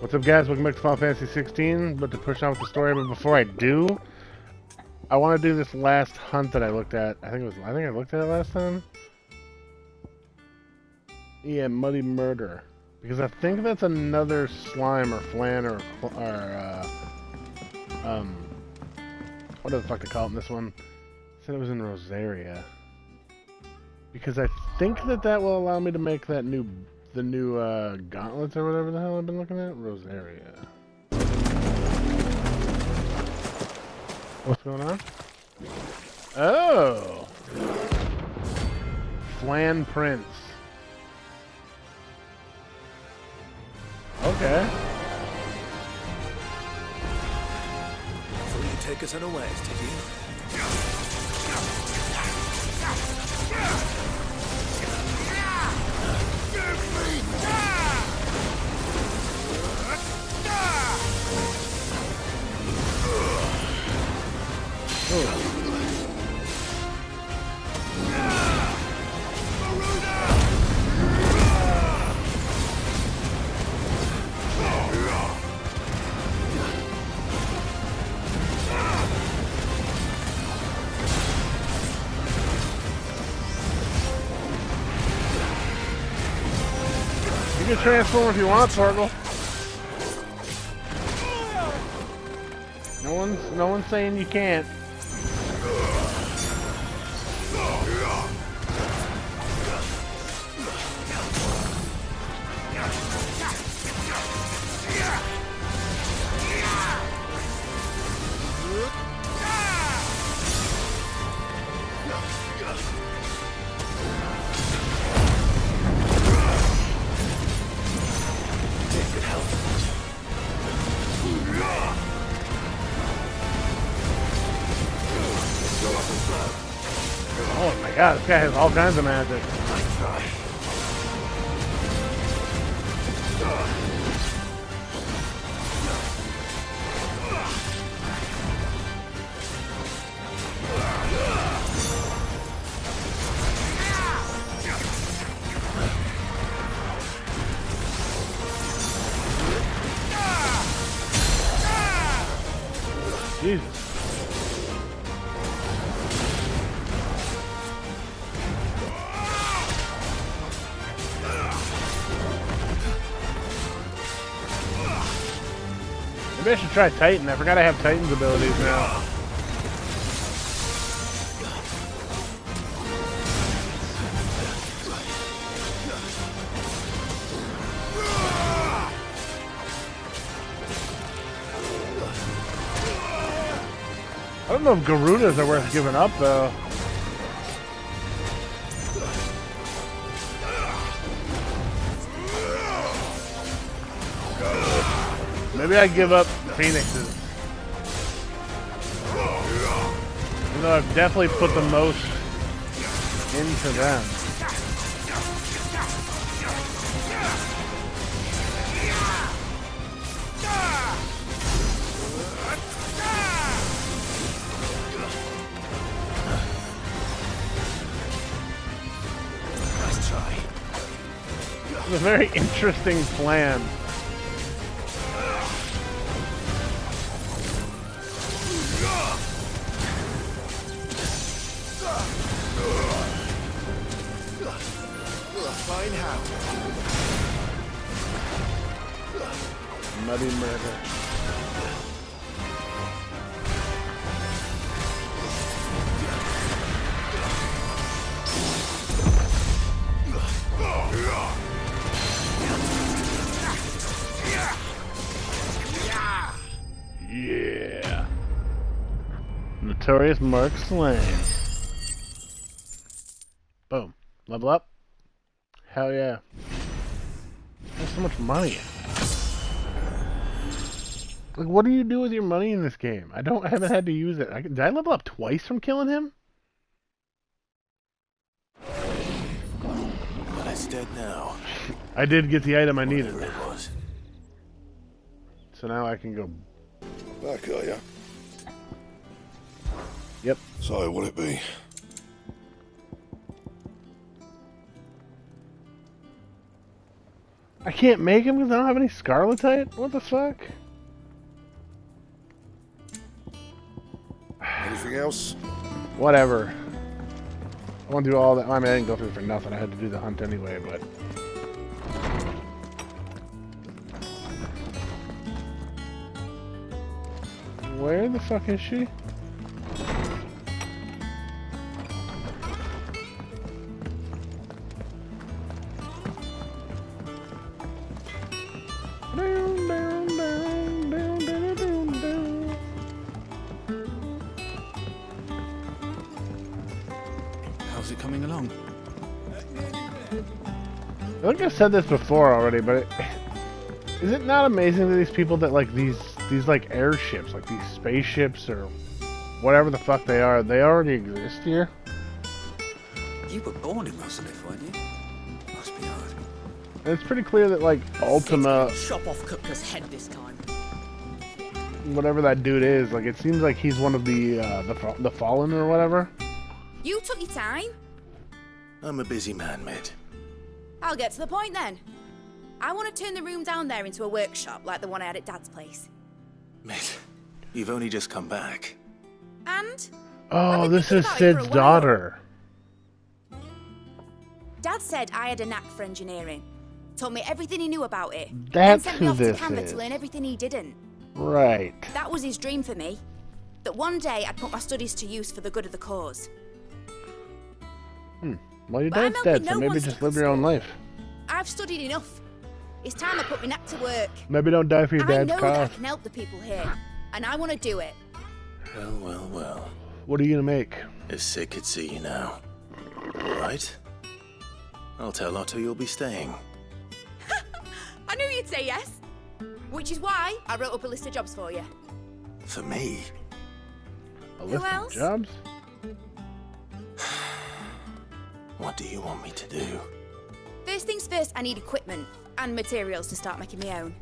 What's up, guys? Welcome back to Final Fantasy 16. But to push on with the story, but before I do, I want to do this last hunt that I looked at. I think I looked at it last time. Yeah, Muddy Murder, because I think that's another slime or flan or what the fuck they call it in this one? Said it was in Rosaria. Because I think that will allow me to make that the new gauntlets or whatever the hell I've been looking at. Rosaria. What's going on? Oh! Flan Prince. Okay. So you take us unawares, did you? You can transform if you want, Torgal. No one's saying you can't. Oh my god, this guy has all kinds of magic. Jesus. Maybe I should try Titan. I forgot I have Titan's abilities now. I don't know if Garudas are worth giving up, though. Maybe I give up Phoenixes. Even though I've definitely put the most into them. Nice try. It's a very interesting plan. Fine how. Muddy Murder. Yeah. Notorious Mark Slain. Boom. Level up. Hell yeah. There's so much money. Like, what do you do with your money in this game? I haven't had to use it. Did I level up twice from killing him? But it's dead now. I did get the item I needed. Whatever it was. So now I can go. Back, are ya? Yep. So, what'll it be? I can't make them because I don't have any scarletite? What the fuck? Anything else? Whatever. I want to do all that. I mean, I didn't go through it for nothing. I had to do the hunt anyway, but... Where the fuck is she? How's it coming along? I think I've said this before already, but is it not amazing that these people that like these like airships, like these spaceships or whatever the fuck they already exist here? You were born in Rosalith, weren't you? Must be hard. And it's pretty clear that like Ultima, Chop off Kupka's head this time. whatever that dude is, like it seems like he's one of the Fallen or whatever. You took your time. I'm a busy man, Mid. I'll get to the point then. I want to turn the room down there into a workshop like the one I had at Dad's place. Mid, you've only just come back. And Oh, been this thinking is about it for a Sid's while. daughter. Dad said I had a knack for engineering. Told me everything he knew about it. That's then sent me who off this to Canva is. to learn everything he didn't. Right. That was his dream for me. That one day I'd put my studies to use for the good of the cause. Well, your But I'm dad's dead, helping so no maybe one just stuck live in your own school. life. I've studied enough. It's time I put my knack to work. Maybe don't die for your I dad's know that I cause. can help the people here. And I want to do it. Well, well, well. What are you gonna make? If Sid could see you now. All right. I'll tell Otto you'll be staying. I knew you'd say yes. Which is why I wrote up a list of jobs for you. For me? A list of else? jobs? What do you want me to do? First things first, I need equipment and materials to start making my own.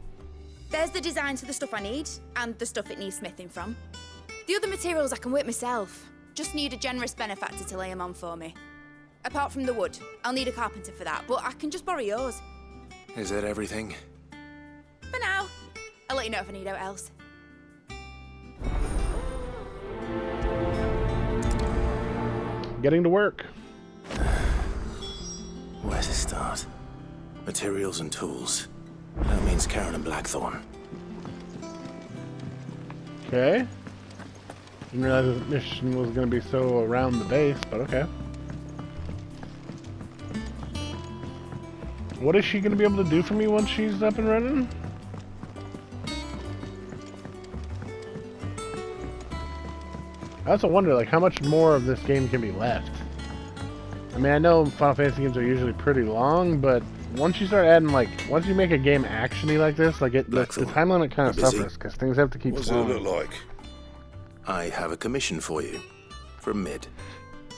There's the designs for the stuff I need and the stuff it needs smithing from. The other materials I can work myself. Just need a generous benefactor to lay them on for me. Apart from the wood, I'll need a carpenter for that, but I can just borrow yours. Is that everything? For now, I'll let you know if I need out else. Getting to work. Where to start? Materials and tools. That means Karen and Blackthorn. Okay. Didn't realize this mission was gonna be so around the base, but okay. What is she gonna be able to do for me once she's up and running? I also wonder, like, how much more of this game can be left. I mean, I know Final Fantasy games are usually pretty long, but once you start adding, like, once you make a game actiony like this, like, the time limit kind of You busy? suffers, because things have to keep What does it flowing. look like? I have a commission for you. From Mid.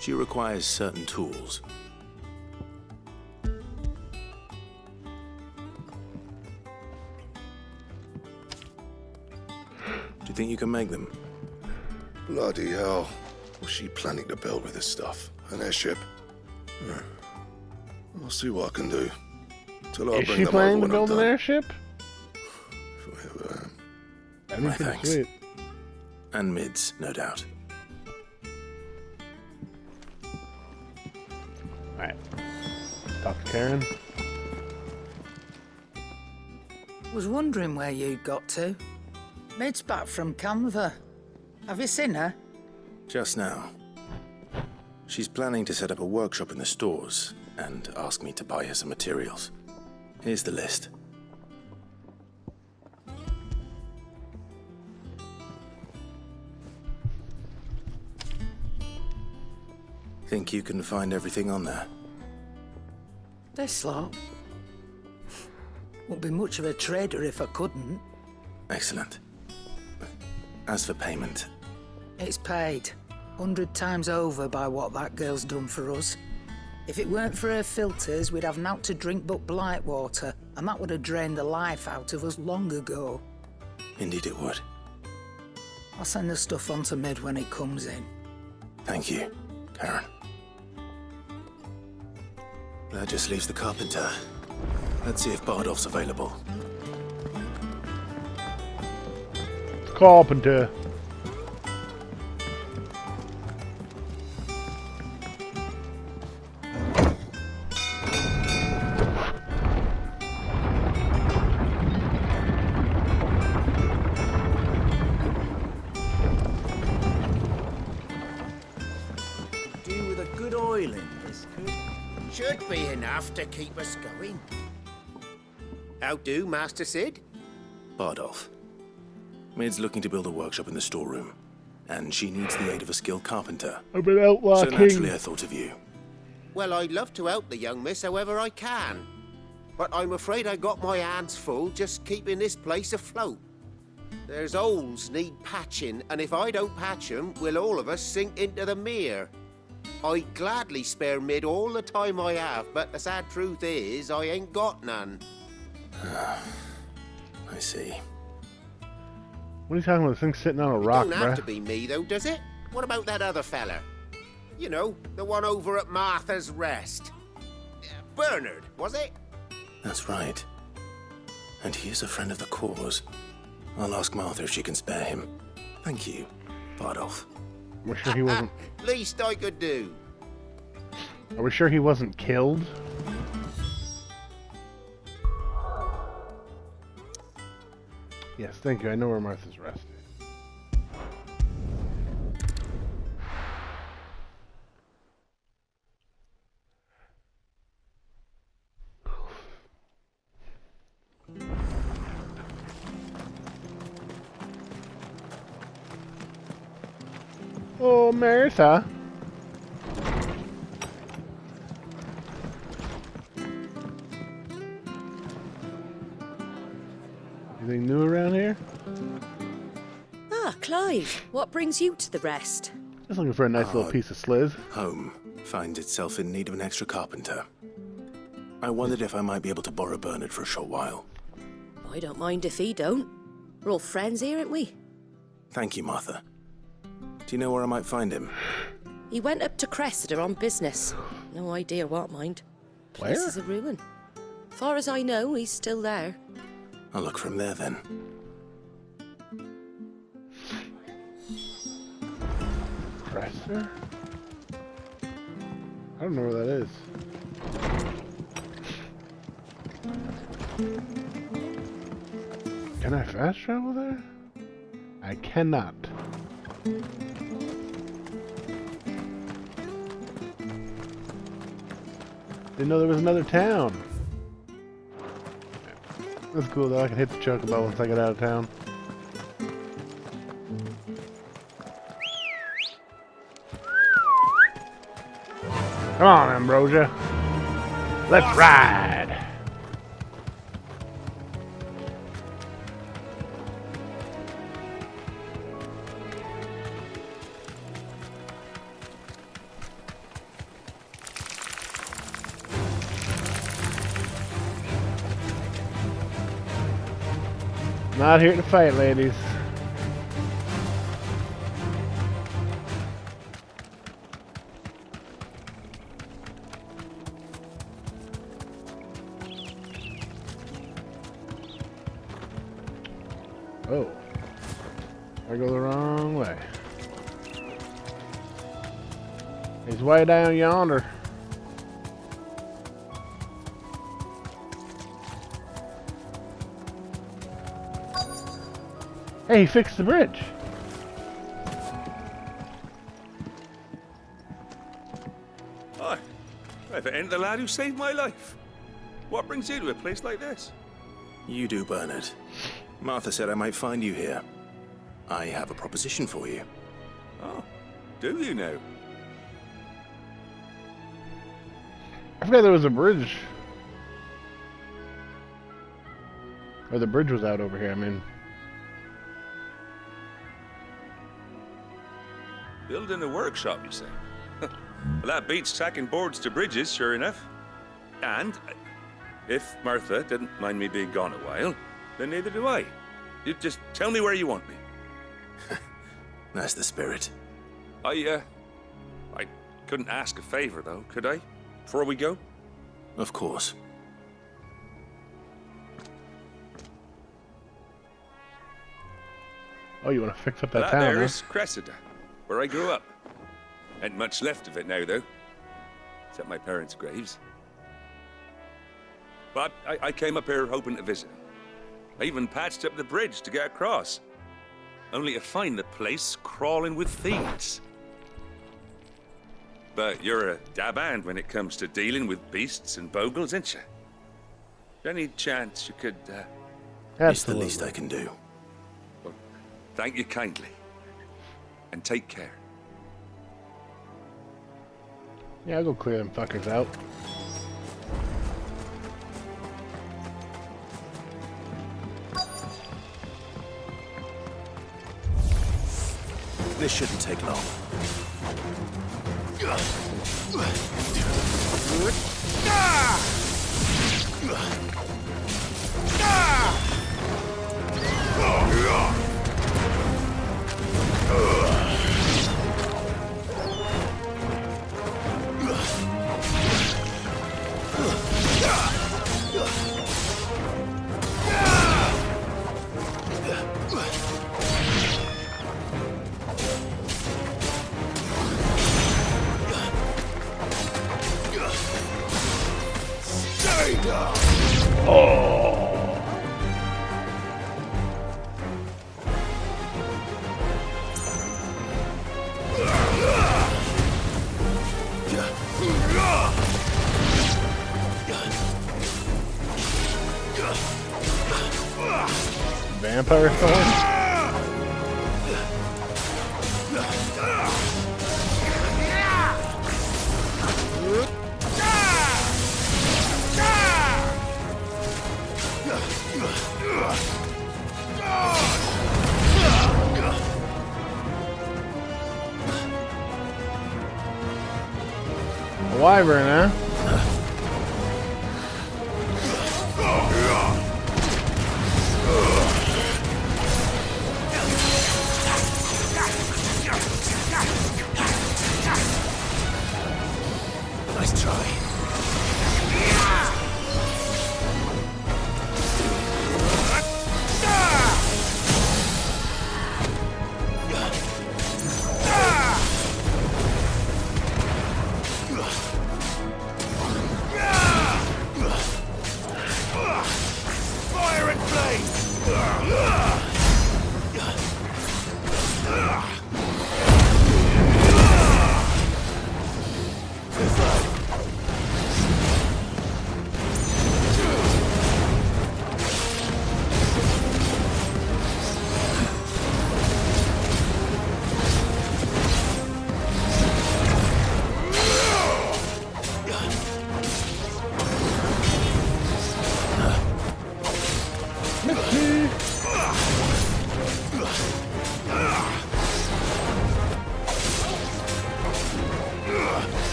She requires certain tools. Do you think you can make them? Bloody hell. What's she planning to build with this stuff? An airship? I'll see what I can do. Till I Is bring she them planning over to when I'm build an done. airship? Forever. That'd be My pretty thanks. sweet. And Mid's, no doubt. Alright. Talk to Karen. Was wondering where you'd got to. Mid's back from Canva. Have you seen her? Just now. She's planning to set up a workshop in the stores and ask me to buy her some materials. Here's the list. Think you can find everything on there? This lot. Wouldn't be much of a trader if I couldn't. Excellent. As for payment, It's paid 100 times over by what that girl's done for us. If it weren't for her filters, we'd have naught to drink but blight water, and that would have drained the life out of us long ago. indeed it would. I'll send the stuff on to Mid when it comes in. Thank you, Karen. That just leaves the carpenter. Let's see if Bardolph's available. Carpenter. Do with a good oil in this, could? Should be enough to keep us going. How do, Master Sid? Bardolph. Maid's looking to build a workshop in the storeroom, and she needs the aid of a skilled carpenter. I've been So outlocking. naturally I thought of you. Well, I'd love to help the young miss however I can. But I'm afraid I got my hands full just keeping this place afloat. There's holes need patching, and if I don't patch 'em, we'll all of us sink into the mere. I'd gladly spare Mid all the time I have, but the sad truth is I ain't got none. I see. What are you talking about? This thing's sitting on a It rock, don't have to bruh. be me, though, does it? What about that other fella? You know, the one over at Martha's Rest. Bernard, was it? That's right. And he is a friend of the cause. I'll ask Martha if she can spare him. Thank you, Bardolph. We're sure he wasn't. Least I could do. Are we sure he wasn't killed? Yes, thank you. I know where Martha's Rest is. Oh, Martha. Anything new around here? Ah, Clive, what brings you to the Rest? Just looking for a nice little piece of sliz. Home finds itself in need of an extra carpenter. I wondered if I might be able to borrow Bernard for a short while. I don't mind if he don't. We're all friends here, aren't we? Thank you, Martha. Do you know where I might find him? He went up to Cressida on business. No idea what, mind. Place Where? is a ruin. Far as I know, he's still there. I'll look for him there then. Presser? I don't know where that is. Can I fast travel there? I cannot. Didn't know there was another town. That's cool though. I can hit the chocobo once I get out of town. Come on, Ambrosia. Let's ride. Not here to fight, ladies. Oh. I go the wrong way. He's way down yonder. Hey, he fixed the bridge. Hi. If it ain't the lad who saved my life. What brings you to a place like this? You do, Bernard. Martha said I might find you here. I have a proposition for you. Oh, do you now? I forgot there was a bridge. Or the bridge was out over here, I mean. Building a workshop, you say? Well, that beats tacking boards to bridges, sure enough. And if Martha didn't mind me being gone a while, then neither do I. You just tell me where you want me. That's the spirit. I couldn't ask a favor, though, could I? Before we go? Of course. Oh, you want to fix up that That town, there huh? is Cressida, where I grew up. Ain't much left of it now, though. Except my parents' graves. But I came up here hoping to visit. I even patched up the bridge to get across. Only to find the place crawling with thieves. But you're a dab hand when it comes to dealing with beasts and bogles, ain't you? Any chance you could, It's the Absolutely. least I can do. well, thank you kindly. And take care. Yeah, I'll go clear them fuckers out. This shouldn't take long. Vampire thorn? Wyvern, huh? Nice try. Fire and flame!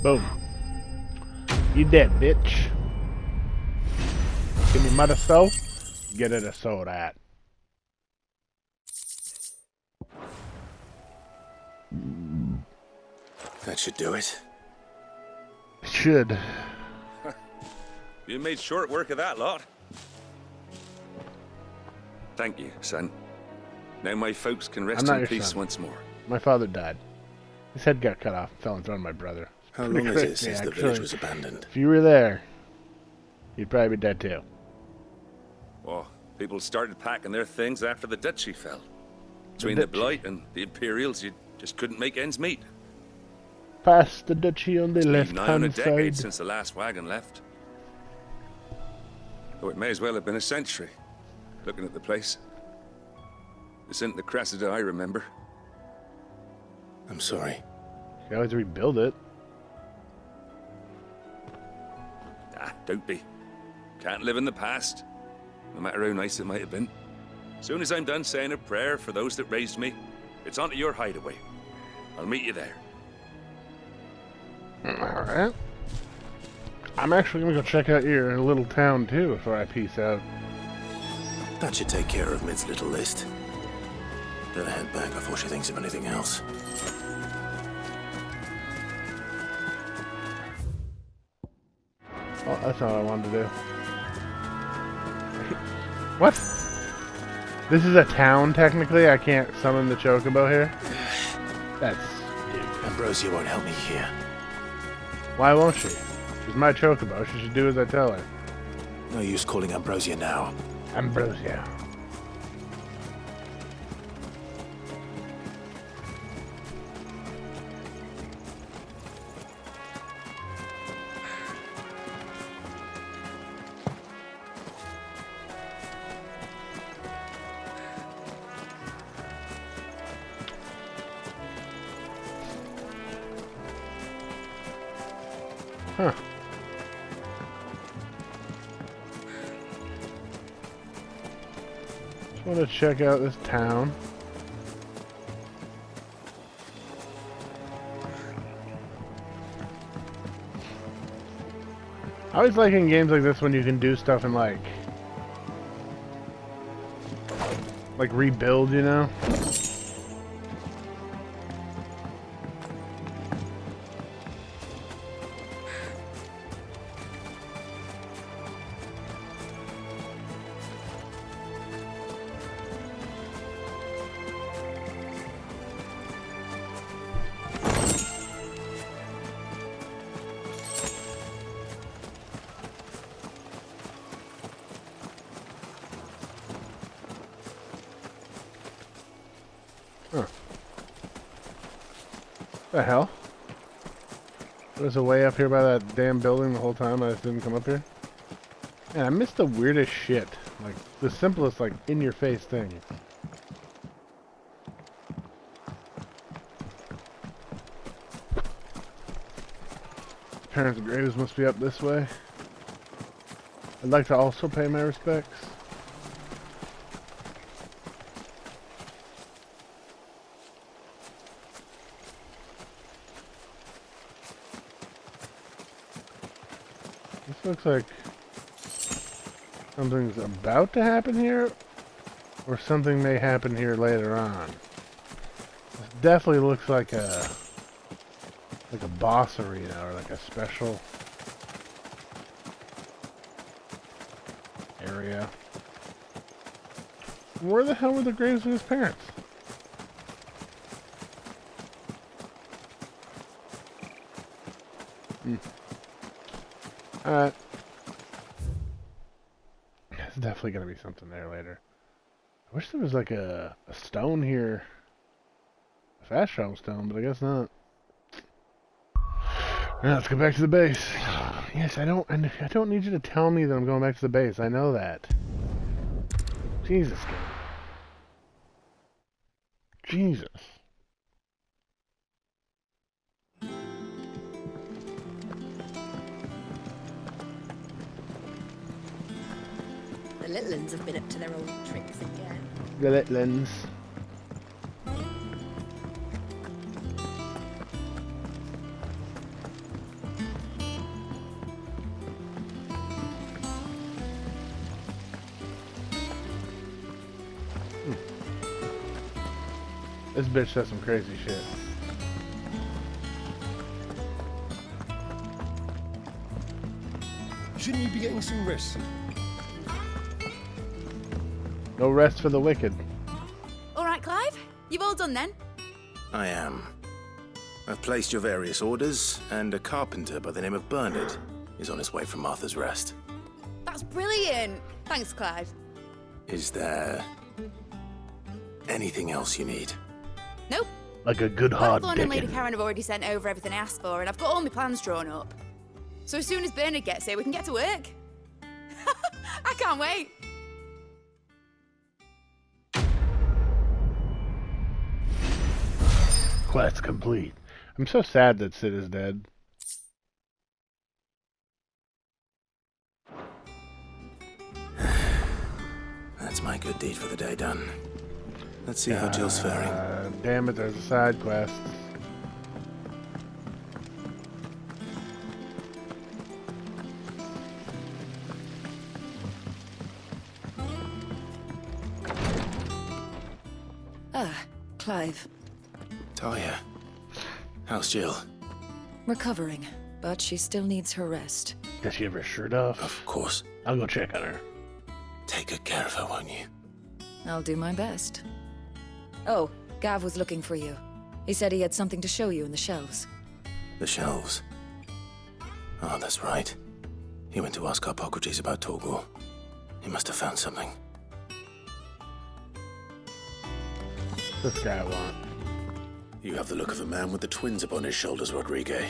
Boom. You dead, bitch. Give me mother soul. Get it a soul that. That should do it. Should. You made short work of that lot. Thank you, son. Now my folks can rest I'm not in your peace son. once more. My father died. His head got cut off and fell in front of my brother. How Pretty long is it crazy, since the actually. village was abandoned? If you were there, you'd probably be dead too. Oh, people started packing their things after the duchy fell. Between the duchy. Blight and the Imperials, you just couldn't make ends meet. Past the duchy on the Been left nigh on a hand decade side. since the last wagon left. Oh, it may as well have been a century, looking at the place. This isn't the Cressida I remember. I'm sorry. You can always rebuild it. Ah, don't be. Can't live in the past, no matter how nice it might have been. Soon as I'm done saying a prayer for those that raised me, it's onto your hideaway. I'll meet you there. Alright. I'm actually gonna go check out your little town too before I peace out. That should take care of Mid's little list. Better head back before she thinks of anything else. Oh, that's not what I wanted to do. What? This is a town, technically? I can't summon the Chocobo here? That's... Ambrosia won't help me here. Why won't she? She's my Chocobo. She should do as I tell her. No use calling Ambrosia now. Ambrosia. Huh. Just want to check out this town. I always like in games like this when you can do stuff and like rebuild, you know? Huh. The hell? There's a way up here by that damn building the whole time. I just didn't come up here. Man, I missed the weirdest shit. Like, the simplest, like, in-your-face thing. Parents' graves must be up this way. I'd like to also pay my respects. This looks like something's about to happen here, or something may happen here later on. This definitely looks like a boss arena, or like a special area. Where the hell were the graves of his parents? Alright. There's definitely gonna be something there later. I wish there was like a stone here. A fast travel stone, but I guess not. Alright, let's go back to the base. Yes, I don't need you to tell me that I'm going back to the base. I know that. Jesus, game. Jesus. The little ones have been up to their old tricks again. The Litlands. This bitch does some crazy shit. Shouldn't you be getting some rest? No rest for the wicked. All right, Clive? You've all done then? I am. I've placed your various orders, and a carpenter by the name of Bernard is on his way from Martha's Rest. That's brilliant. Thanks, Clive. Is there anything else you need? Nope. Like a good hard Blackthorn and Lady dickin'. Karen have already sent over everything I asked for, and I've got all my plans drawn up. So as soon as Bernard gets here, we can get to work. I can't wait. Quest complete. I'm so sad that Sid is dead. That's my good deed for the day done. Let's see how Jill's faring. Damn it, there's a side quest. Ah, Clive. Talia. How's Jill? Recovering, but she still needs her rest. Does she have her shirt off? Of course. I'll go check on her. Take good care of her, won't you? I'll do my best. Oh, Gav was looking for you. He said he had something to show you in the shelves. The shelves. Oh, that's right. He went to ask Harpocrates about Torgor. He must have found something. This guy I want. You have the look of a man with the twins upon his shoulders, Rodriguez.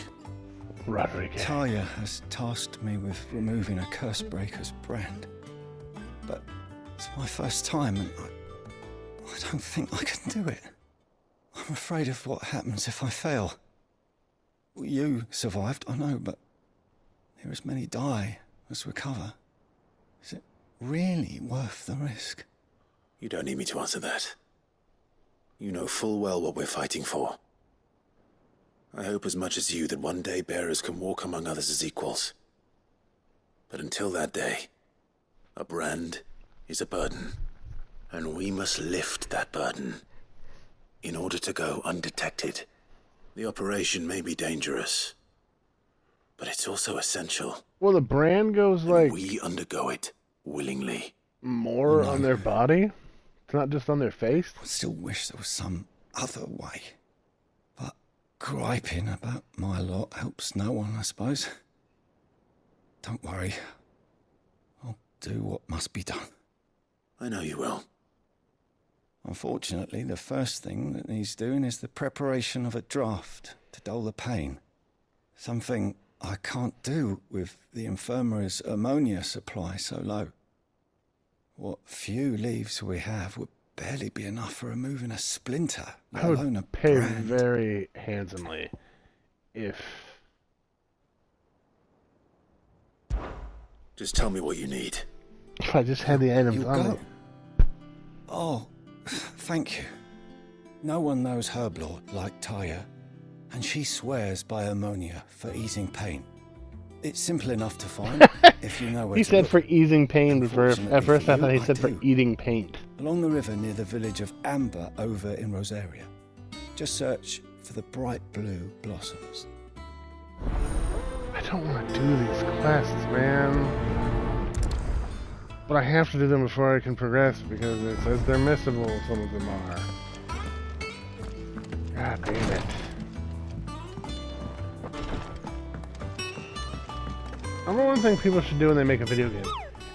Rodriguez. Talia has tasked me with removing a Cursebreaker's brand. But it's my first time, and I don't think I can do it. I'm afraid of what happens if I fail. You survived, I know, but there as many die as recover. Is it really worth the risk? You don't need me to answer that. You know full well what we're fighting for. I hope as much as you that one day bearers can walk among others as equals. But until that day, a brand is a burden, and we must lift that burden in order to go undetected. The operation may be dangerous, but it's also essential. Well, the brand goes And like we undergo it willingly. more on their body. It's not just on their face. I still wish there was some other way. But griping about my lot helps no one, I suppose. Don't worry. I'll do what must be done. I know you will. Unfortunately, the first thing that needs doing is the preparation of a draft to dull the pain. Something I can't do with the infirmary's ammonia supply so low. What few leaves we have would barely be enough for removing a splinter, let I alone a would pay brand. very handsomely if... Just tell me what you need. If I just had the items You on go. it. Oh, thank you. No one knows Herblord like Talia, and she swears by ammonia for easing pain. It's simple enough to find if you know where He to said look. for easing pain, but Unfortunately at first for I thought he you, said I for do. eating paint. Along the river near the village of Amber over in Rosaria. Just search for the bright blue blossoms. I don't want to do these quests, man. But I have to do them before I can progress because it says they're missable, some of them are. God damn it. Number one thing people should do when they make a video game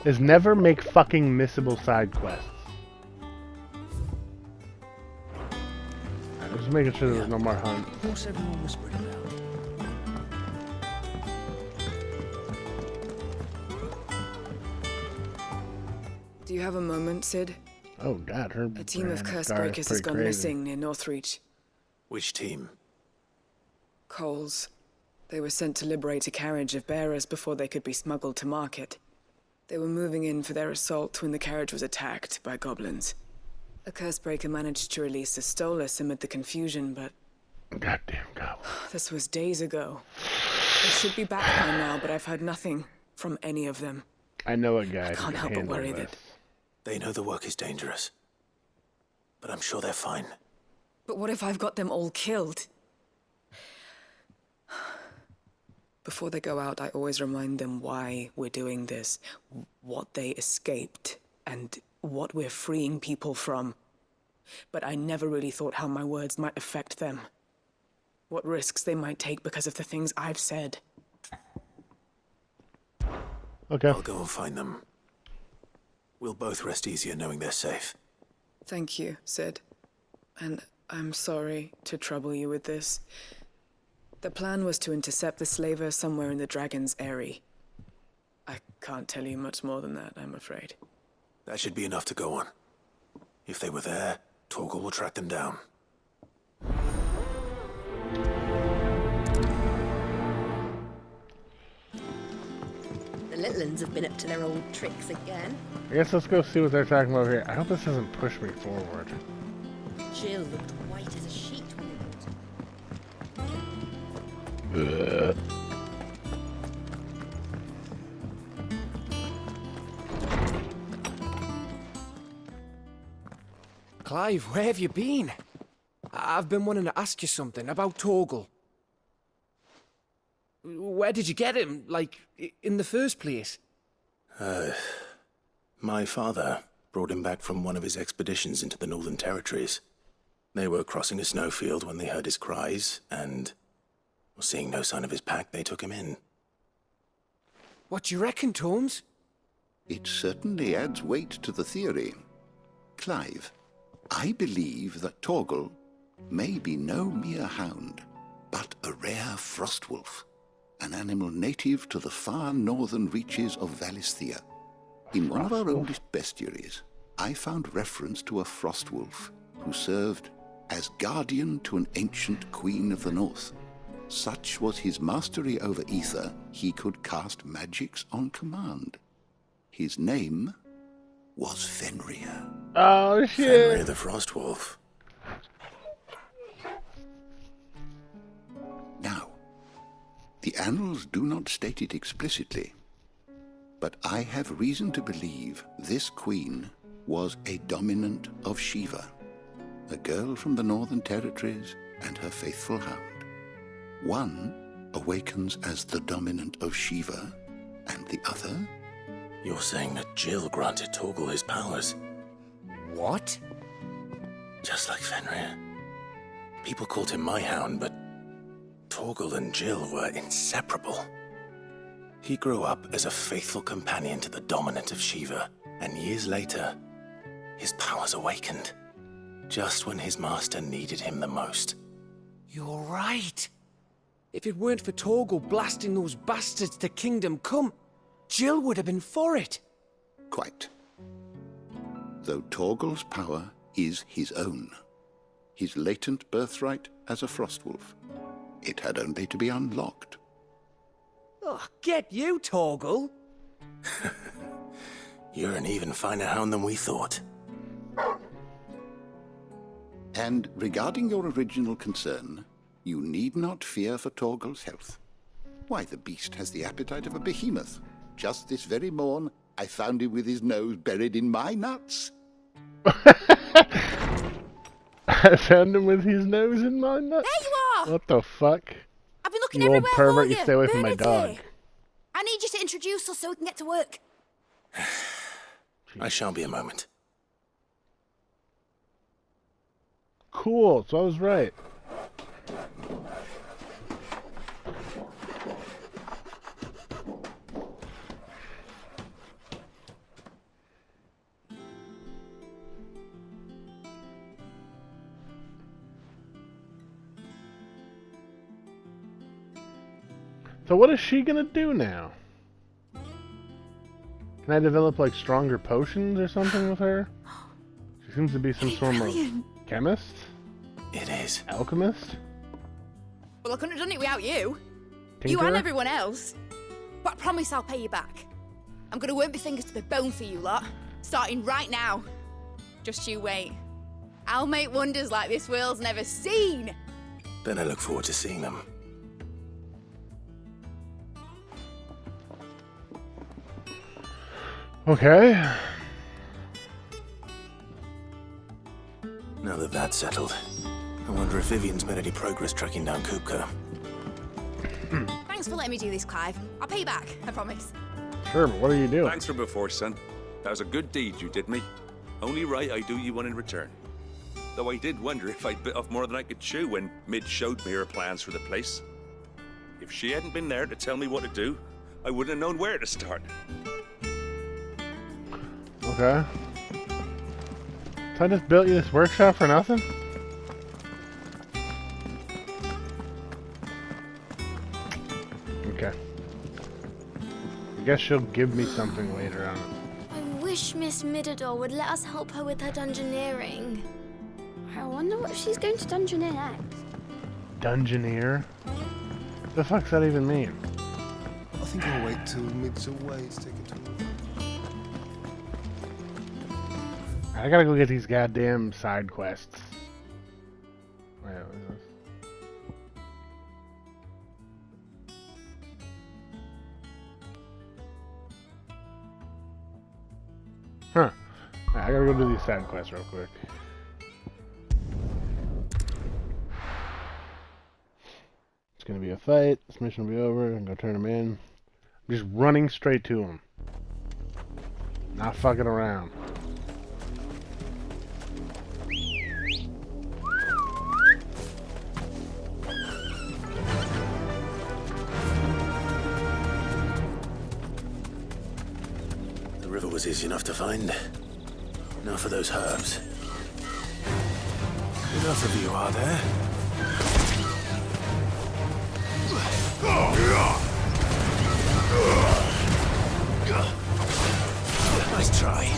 is never make fucking missable side quests. I'm just making sure there's no more hunt. What's everyone whispering about? Do you have a moment, Sid? Oh god, her A team of brand curse scar is breakers has pretty gone crazy. missing near Northreach. Which team? Coles. They were sent to liberate a carriage of bearers before they could be smuggled to market. They were moving in for their assault when the carriage was attacked by goblins. A cursebreaker managed to release a Stolas amid the confusion, but Goddamn goblin. this was days ago. They should be back by now, but I've heard nothing from any of them. I know a guy I who can't can help but handle worry this. that... They know the work is dangerous. But I'm sure they're fine. But what if I've got them all killed? Before they go out, I always remind them why we're doing this, what they escaped, and what we're freeing people from. But I never really thought how my words might affect them. What risks they might take because of the things I've said. Okay. I'll go and find them. We'll both rest easier knowing they're safe. Thank you, Sid. And I'm sorry to trouble you with this. The plan was to intercept the slaver somewhere in the Dragon's Eyrie. I can't tell you much more than that, I'm afraid. That should be enough to go on. If they were there, Torgal will track them down. The Littlands have been up to their old tricks again. I guess let's go see what they're talking about here. I hope this doesn't push me forward. Jill looked white as a sheet when we Clive, where have you been? I've been wanting to ask you something about Torgal. Where did you get him, like, in the first place? My father brought him back from one of his expeditions into the Northern Territories. They were crossing a snowfield when they heard his cries, and, seeing no sign of his pack, they took him in. What do you reckon, Torms? It certainly adds weight to the theory. Clive, I believe that Torgal may be no mere hound, but a rare frostwolf, an animal native to the far northern reaches of Valisthea. In one of our oldest bestiaries, I found reference to a frostwolf who served as guardian to an ancient queen of the north. Such was his mastery over ether, he could cast magics on command. His name was Fenrir. Oh, shit. Fenrir the Frostwolf. Now, the annals do not state it explicitly, but I have reason to believe this queen was a dominant of Shiva, a girl from the Northern Territories and her faithful hound. One awakens as the dominant of Shiva, and the other... You're saying that Jill granted Torgal his powers? What? Just like Fenrir. People called him my hound, but Torgal and Jill were inseparable. He grew up as a faithful companion to the dominant of Shiva, and years later, his powers awakened, just when his master needed him the most. You're right. If it weren't for Torgal blasting those bastards to Kingdom Come, Jill would have been for it. Quite. Though Torgal's power is his own, his latent birthright as a Frostwolf, it had only to be unlocked. Oh, get you, Torgal! You're an even finer hound than we thought. And regarding your original concern, you need not fear for Torgal's health. Why, the beast has the appetite of a behemoth. Just this very morn, I found him with his nose buried in my nuts. I found him with his nose in my nuts. There you are! What the fuck? I've been looking You old everywhere pervert, for you stay away from my Bernadette. dog. I need you to introduce us so we can get to work. I shall be a moment. Cool, so I was right. So what is she gonna do now? Can I develop like stronger potions or something with her? She seems to be some sort of chemist? It is. Alchemist? Well, I couldn't have done it without you. You Tinkerer? and everyone else. But I promise I'll pay you back. I'm gonna work my fingers to the bone for you lot, starting right now. Just you wait. I'll make wonders like this world's never seen. Then I look forward to seeing them. Okay. Now that that's settled, I wonder if Vivian's made any progress tracking down Kupka. Thanks for letting me do this, Clive. I'll pay you back, I promise. Sure, but what are you doing? Thanks from before, son. That was a good deed you did me. Only right I do you one in return. Though I did wonder if I'd bit off more than I could chew when Mid showed me her plans for the place. If she hadn't been there to tell me what to do, I wouldn't have known where to start. Okay. So I just built you this workshop for nothing? Okay. I guess she'll give me something later on. I wish Miss Midador would let us help her with her dungeoneering. I wonder what she's going to dungeoneer next. Dungeoneer? What the fuck's that even mean? I think I'll wait till Mid's away to take a tour. I gotta go get these goddamn side quests. Wait, what is this? Huh. Alright, I gotta go do these side quests real quick. It's gonna be a fight. This mission will be over. I'm gonna turn him in. I'm just running straight to him. Not fucking around. The river was easy enough to find. Now for those herbs. Enough of you, are there? Nice try.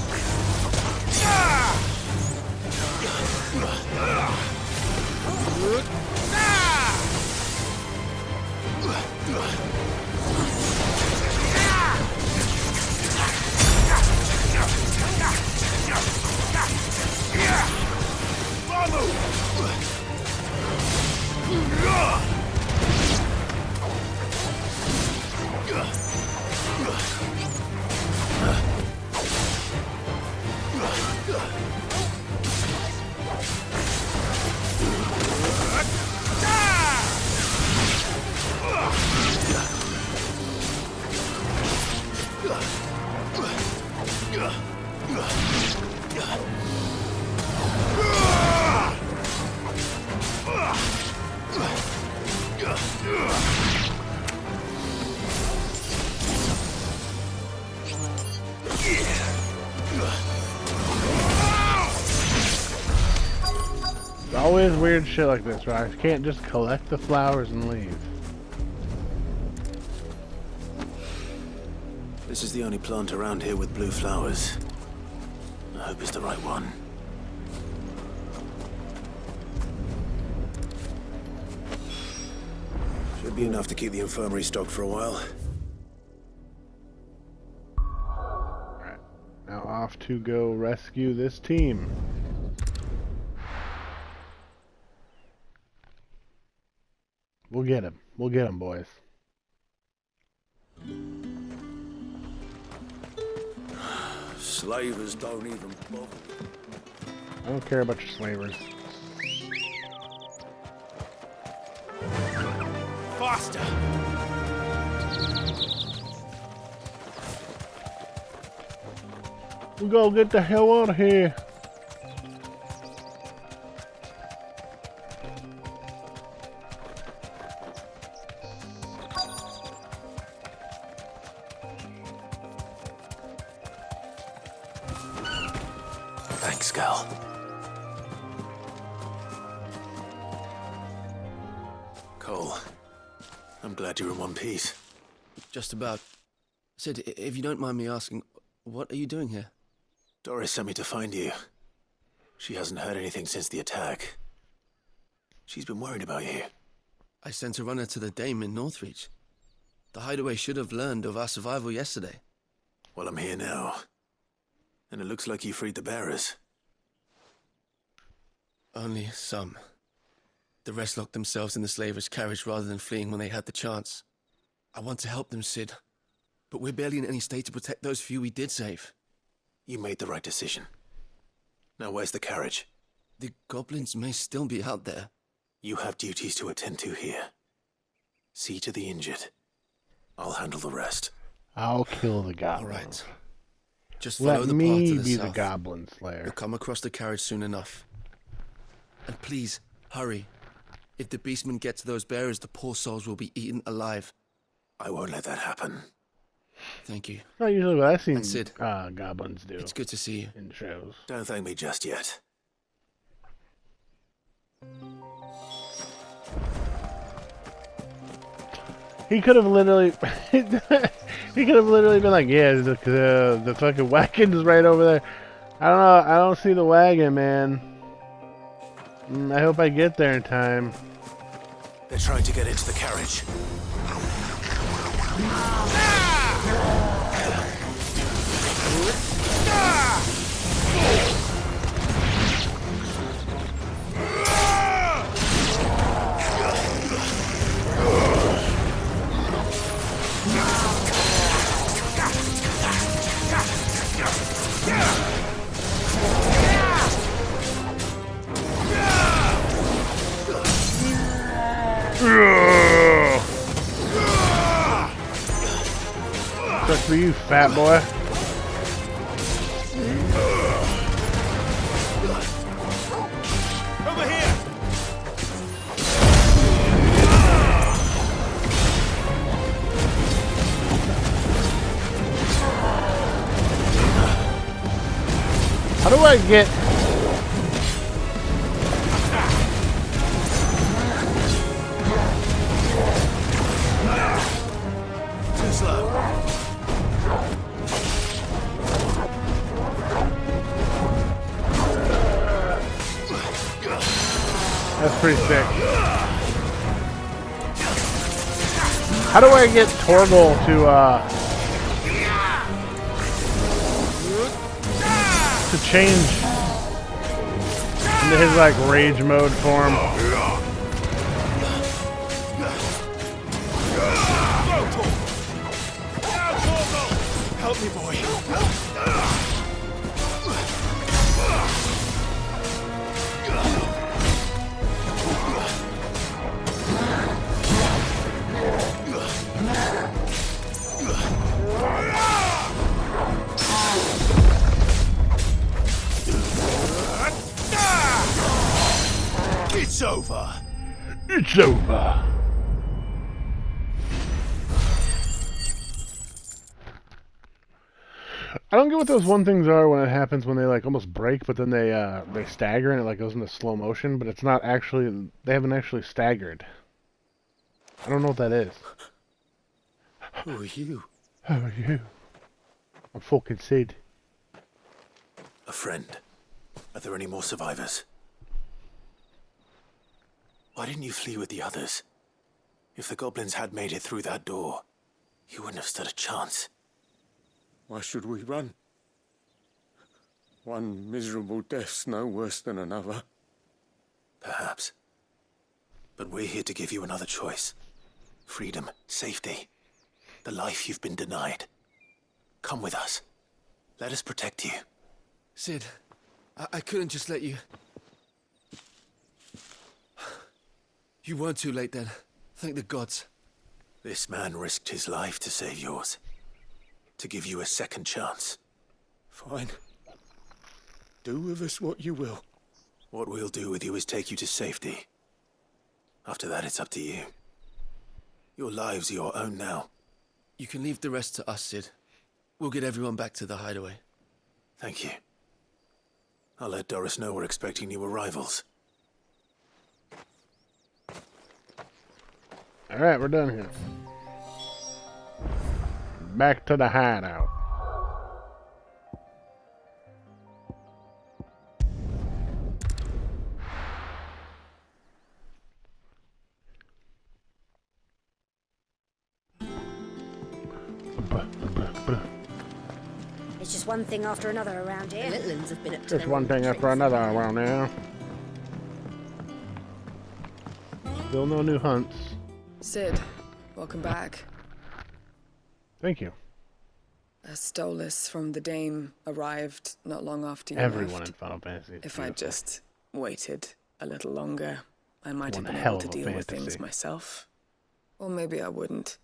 Always weird shit like this, right? I can't just collect the flowers and leave. This is the only plant around here with blue flowers. I hope it's the right one. Should be enough to keep the infirmary stocked for a while. Alright. Now off to go rescue this team. We'll get him. We'll get him, boys. Slavers don't even bother. I don't care about your slavers. Faster! We gotta get the hell out of here. Thanks, Gal. Cole, I'm glad you're in one piece. Just about. Sid, if you don't mind me asking, what are you doing here? Doris sent me to find you. She hasn't heard anything since the attack. She's been worried about you. I sent a runner to the Dame in Northreach. The Hideaway should have learned of our survival yesterday. Well, I'm here now. And it looks like you freed the bearers. Only some. The rest locked themselves in the slavers' carriage rather than fleeing when they had the chance. I want to help them, Sid. But we're barely in any state to protect those few we did save. You made the right decision. Now where's the carriage? The goblins may still be out there. You have duties to attend to here. See to the injured. I'll handle the rest. I'll kill the goblin. All right. Just follow Let the path me to the be south. the goblin slayer. You'll come across the carriage soon enough. And please, hurry. If the beastmen get to those bearers, the poor souls will be eaten alive. I won't let that happen. Thank you. Not usually what I've seen And Sid, goblins do. It's good to see you. In shows. Don't thank me just yet. He could have literally, he could have literally been like, yeah, the fucking wagon's right over there. I don't know, I don't see the wagon, man. I hope I get there in time. They're trying to get into the carriage. Sucks for you, fat boy. Over here! How do I get... Too slow. That's pretty sick. How do I get Torgal to change into his like rage mode form? Help me, boy. It's over. It's over. I don't get what those one things are when it happens when they like almost break, but then they stagger and it like goes into slow motion, but it's not actually, they haven't actually staggered. I don't know what that is. Who are you? Who are you? I'm fucking Sid. A friend. Are there any more survivors? Why didn't you flee with the others? If the goblins had made it through that door, you wouldn't have stood a chance. Why should we run? One miserable death's no worse than another. Perhaps. But we're here to give you another choice. Freedom, safety, the life you've been denied. Come with us. Let us protect you. Sid, I couldn't just let you... You weren't too late then. Thank the gods. This man risked his life to save yours. To give you a second chance. Fine. Do with us what you will. What we'll do with you is take you to safety. After that, it's up to you. Your lives are your own now. You can leave the rest to us, Sid. We'll get everyone back to the hideaway. Thank you. I'll let Doris know we're expecting new arrivals. Alright, we're done here. Back to the hideout. It's just one thing after another around here. The Litlins have been up to Just their one own thing tricks. after another around now. Still no new hunts. Sid, welcome back. Thank you. Stolas from the Dame arrived not long after you Everyone left. in Final Fantasy. If I just waited a little longer, I might have One been hell able to of a deal with fantasy. things myself. Or maybe I wouldn't.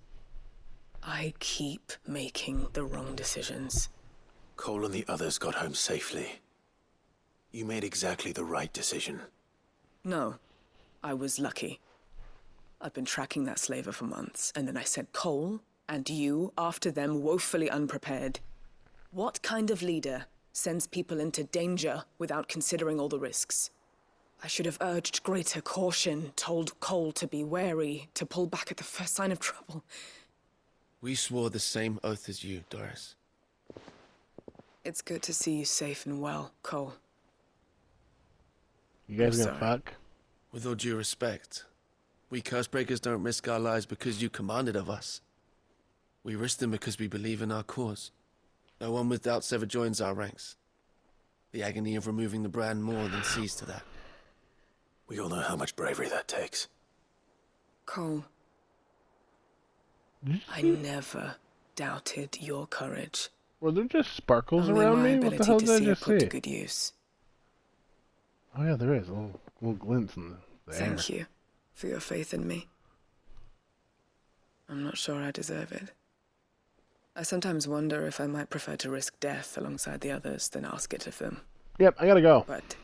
I keep making the wrong decisions. Cole and the others got home safely. You made exactly the right decision. No, I was lucky. I've been tracking that slaver for months, and then I sent Cole and you after them woefully unprepared. What kind of leader sends people into danger without considering all the risks? I should have urged greater caution, told Cole to be wary, to pull back at the first sign of trouble. We swore the same oath as you, Doris. It's good to see you safe and well, Cole. You guys I'm gonna sorry. fuck? With all due respect, we Cursebreakers don't risk our lives because you commanded of us. We risk them because we believe in our cause. No one with doubts ever joins our ranks. The agony of removing the brand more than sees to that. We all know how much bravery that takes. Cole, I never doubted your courage. Were there just sparkles Only around my me? What the ability hell to did I see it just put to see? good use. Oh yeah, there is a little glints in the air. Thank you for your faith in me. I'm not sure I deserve it. I sometimes wonder if I might prefer to risk death alongside the others than ask it of them. Yep, I gotta go. But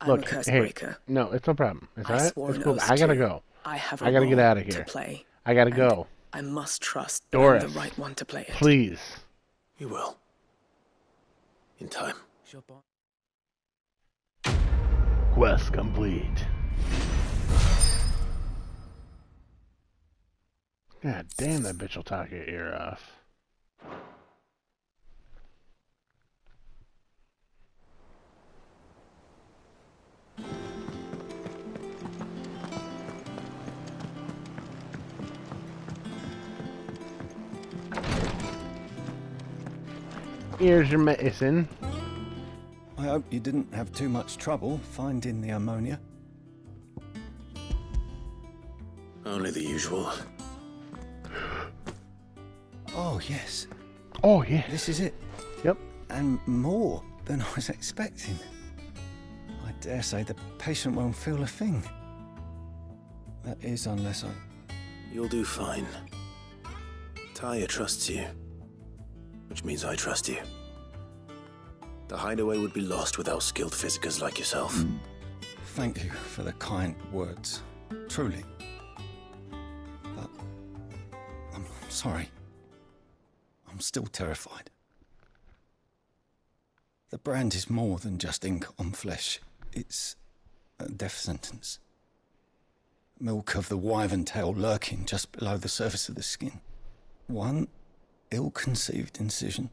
Look, I'm a curse hey, breaker. no, it's no problem. It's I alright. swore It's an cool. oath I gotta too. go. I have a I gotta get role out of to here. play. I gotta and go. I must trust that Doris, I'm the right one to play it. please. You will. In time. Quest complete. God damn, that bitch will talk your ear off. Here's your medicine. I hope you didn't have too much trouble finding the ammonia. Only the usual. Oh, yes. Oh, yeah. This is it. Yep. And more than I was expecting. I dare say the patient won't feel a thing. That is, unless I... You'll do fine. Tyre trusts you. Which means I trust you. The hideaway would be lost without skilled physicers like yourself. Thank you for the kind words. Truly. But... I'm sorry. I'm still terrified. The brand is more than just ink on flesh. It's a death sentence. Milk of the wyvern tail lurking just below the surface of the skin. One ill-conceived incision,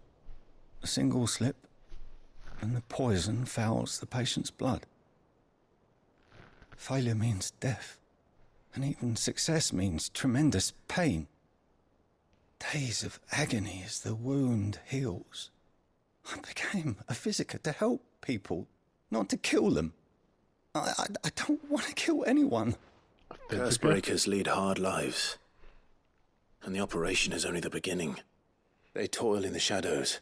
a single slip, and the poison fouls the patient's blood. Failure means death, and even success means tremendous pain. Days of agony as the wound heals. I became a physiker to help people, not to kill them. I don't want to kill anyone. Curse breakers lead hard lives. And the operation is only the beginning. They toil in the shadows,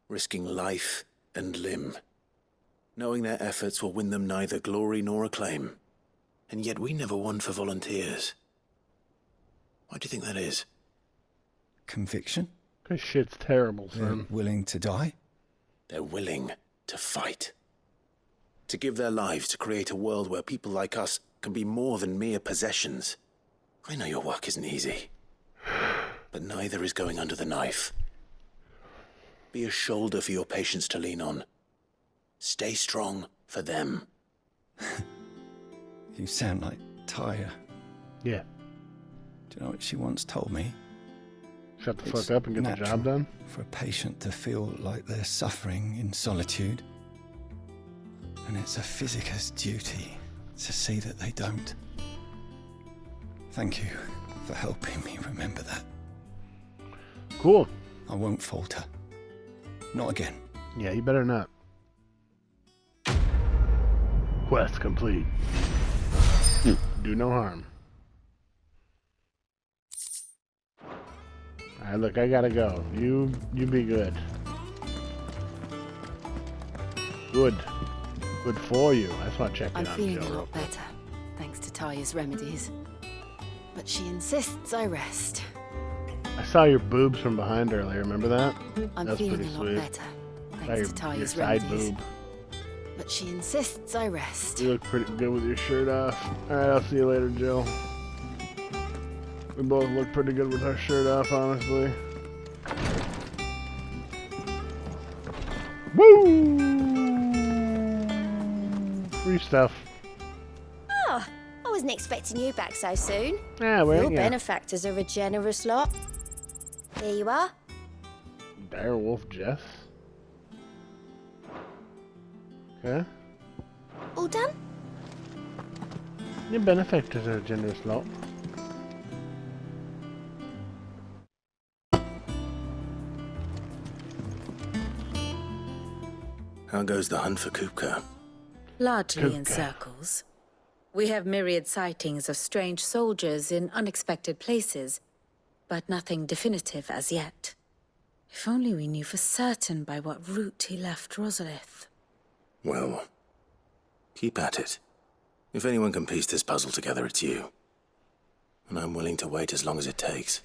risking life and limb, knowing their efforts will win them neither glory nor acclaim. And yet we never won for volunteers. Why do you think that is? Conviction? This shit's terrible, son. They're willing to die? They're willing to fight. To give their lives to create a world where people like us can be more than mere possessions. I know your work isn't easy. But neither is going under the knife. Be a shoulder for your patients to lean on. Stay strong for them. You sound like Tyre. Yeah. Do you know what she once told me? Shut the fuck up and get the job done? For a patient to feel like they're suffering in solitude. And it's a physiker's duty to see that they don't. Thank you for helping me remember that. Cool. I won't falter. Not again. Yeah, you better not. Quest complete. Do no harm. Alright, look, I gotta go. You be good. Good. Good for you. I just want to check in I'm on feeling Jill a real lot quick. better, thanks to Taya's remedies. But she insists I rest. I saw your boobs from behind earlier, remember that? I'm That's feeling pretty a lot sweet. better, Saw thanks your, to Taya's your side remedies. boob. But she insists I rest. You look pretty good with your shirt off. Alright, I'll see you later, Jill. We both look pretty good with our shirt off, honestly. Woo! Free stuff. Oh, I wasn't expecting you back so soon. Yeah, well, Your yeah. benefactors are a generous lot. Here you are. Direwolf Jess. Okay. All done? Your benefactors are a generous lot. How goes the hunt for Kupka? Largely in Kupka. circles. We have myriad sightings of strange soldiers in unexpected places, but nothing definitive as yet. If only we knew for certain by what route he left Rosalith. Well, keep at it. If anyone can piece this puzzle together, it's you. And I'm willing to wait as long as it takes.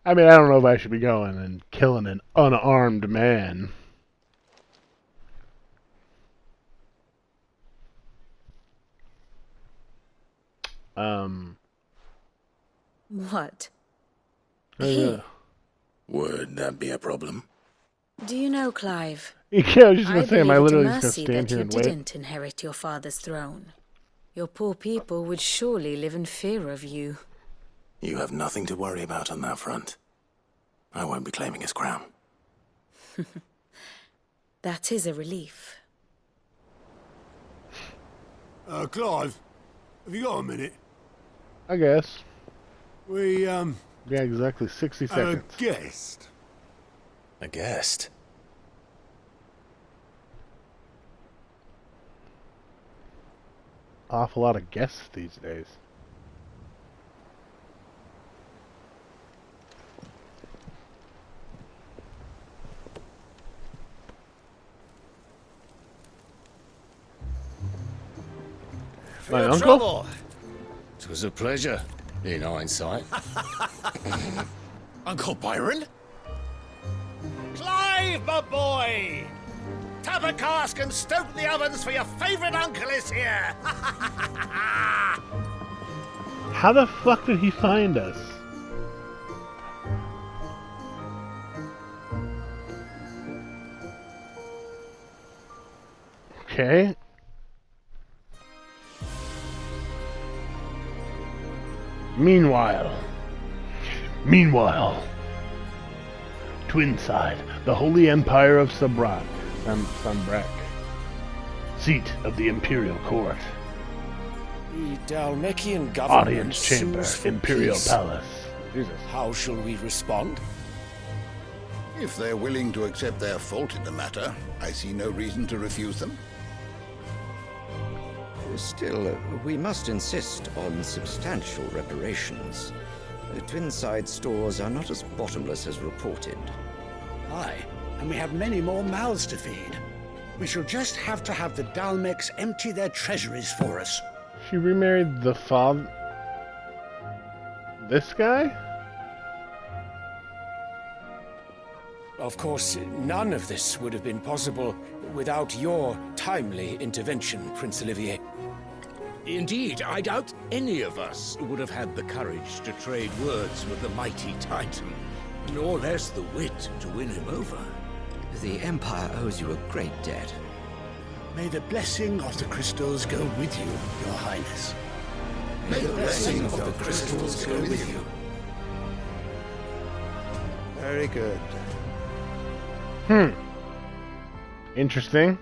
I mean, I don't know if I should be going and killing an unarmed man. What? Would that be a problem? Do you know, Clive? Yeah, I was just gonna say, am I believe it a literally just gonna mercy stand that here you and wait? didn't inherit your father's throne. Your poor people would surely live in fear of you. You have nothing to worry about on that front. I won't be claiming his crown. That is a relief. Clive, have you got a minute? I guess. We, Yeah, exactly 60 have a seconds. guest. A guest? Awful lot of guests these days. My your uncle? trouble. It was a pleasure, in hindsight. Uncle Byron? Clive, my boy! Tap a cask and stoke the ovens, for your favourite uncle is here! How the fuck did he find us? Okay. Meanwhile, Twinside, the Holy Empire of Sabrak, Sambrek, seat of the Imperial Court, The Dalmekian government audience chamber, sues for Imperial peace. Palace. Jesus. How shall we respond? If they're willing to accept their fault in the matter, I see no reason to refuse them. Still, we must insist on substantial reparations. Twinside stores are not as bottomless as reported. Aye, and we have many more mouths to feed. We shall just have to have the Dalmecs empty their treasuries for us. She remarried the father. This guy? Of course, none of this would have been possible without your timely intervention, Prince Olivier. Indeed, I doubt any of us would have had the courage to trade words with the mighty Titan, nor less the wit to win him over. The Empire owes you a great debt. May the blessing of the crystals go with you, Your Highness. May the blessing of the crystals go with you. Very good. Interesting.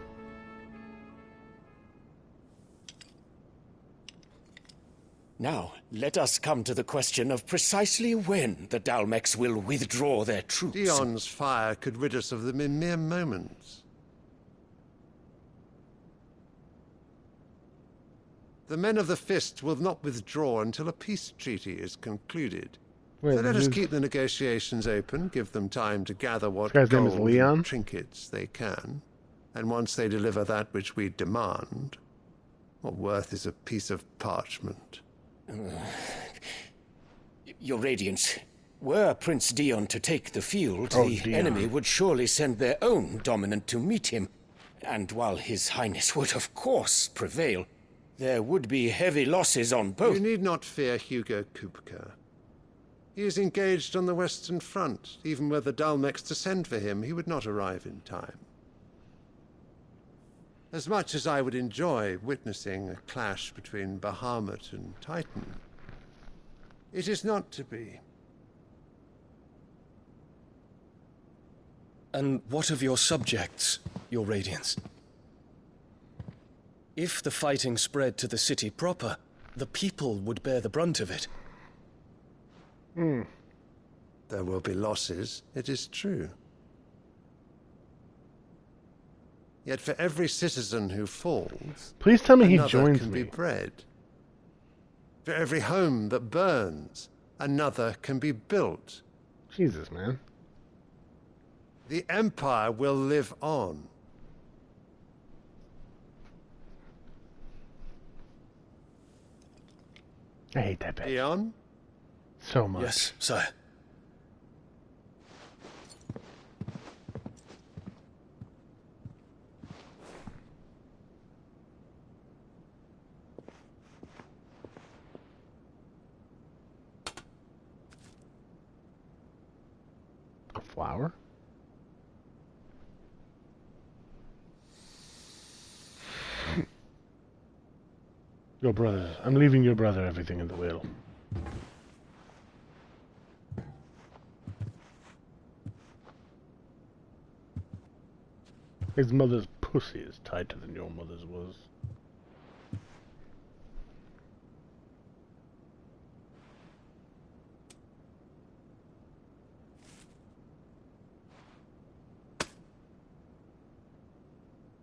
Now, let us come to the question of precisely when the Dalmecs will withdraw their troops. Dion's fire could rid us of them in mere moments. The men of the Fist will not withdraw until a peace treaty is concluded. Wait, So let us who's- keep the negotiations open, give them time to gather what This guy's name is gold Leon? and trinkets they can, and once they deliver that which we demand, what worth is a piece of parchment? Your Radiance, were Prince Dion to take the field, Oh, the Dion. enemy would surely send their own dominant to meet him. And while His Highness would of course prevail, there would be heavy losses on both. You need not fear Hugo Kupka. He is engaged on the Western Front. Even were the Dalmecs to send for him, he would not arrive in time. As much as I would enjoy witnessing a clash between Bahamut and Titan, it is not to be. And what of your subjects, Your Radiance? If the fighting spread to the city proper, the people would bear the brunt of it. There will be losses, it is true. Yet for every citizen who falls, Please tell me he another joins can me. be bred. For every home that burns, another can be built. Jesus, man. The Empire will live on. I hate that bitch. Dion? So much. Yes, sire. A flower? Your brother. I'm leaving your brother everything in the will. His mother's pussy is tighter than your mother's was.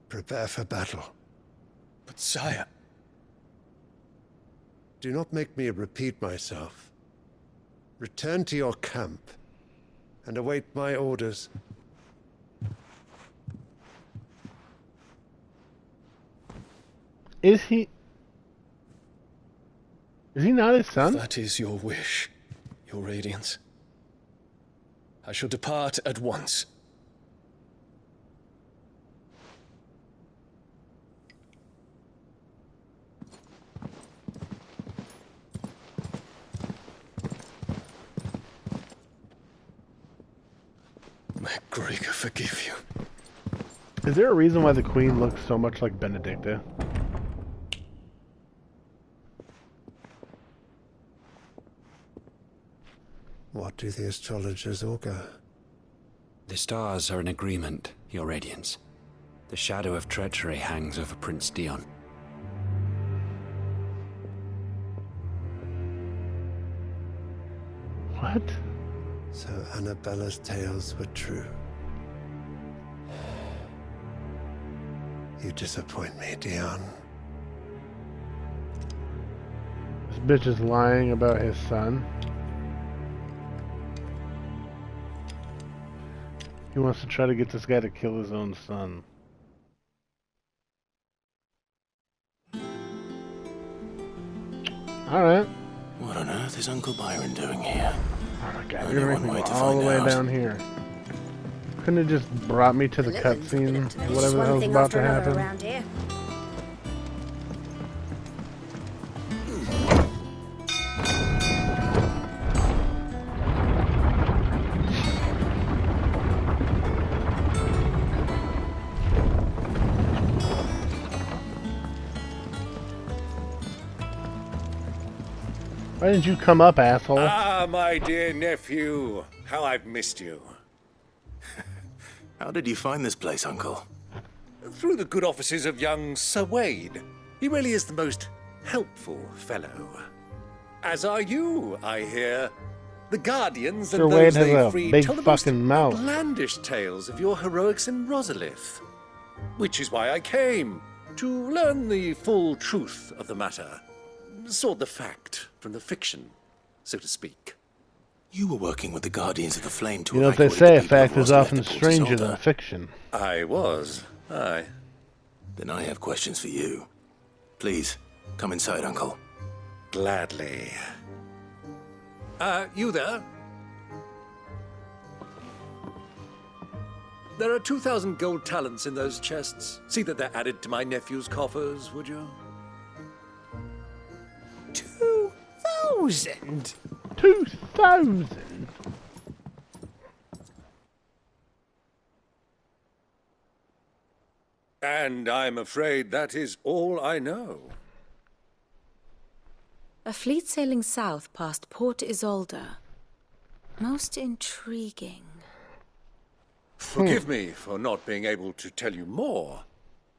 Prepare for battle. But sire... Do not make me repeat myself. Return to your camp and await my orders. Is he not his son? That is your wish, your radiance. I shall depart at once. MacGregor forgive you. Is there a reason why the Queen looks so much like Benedicta? What do the astrologers augur? The stars are in agreement, Your Radiance. The shadow of treachery hangs over Prince Dion. What? So Annabella's tales were true. You disappoint me, Dion. This bitch is lying about his son. He wants to try to get this guy to kill his own son. Alright. What on earth is Uncle Byron doing here? Oh god, you're gonna make me go all the way down here. Couldn't it just brought me to the cutscene? Whatever the hell's about to happen. Why didn't you come up, asshole? Ah, my dear nephew. How I've missed you. How did you find this place, Uncle? Through the good offices of young Sir Wade. He really is the most helpful fellow. As are you, I hear. The Guardians and Sir those Wade has they a freed big tell the most fucking mouth. outlandish tales of your heroics in Rosalith. Which is why I came, to learn the full truth of the matter. Sort the fact from the fiction, so to speak. You were working with the Guardians of the Flame to You know what they evacuate say, the a people fact of is Rosalith often to Port stranger Isolde. than fiction. I was, aye. Then I have questions for you. Please, come inside, Uncle. Gladly. You there? There are 2,000 gold talents in those chests. See that they're added to my nephew's coffers, would you? 2,000? 2,000? And I'm afraid that is all I know. A fleet sailing south past Port Isolde. Most intriguing. Forgive me for not being able to tell you more.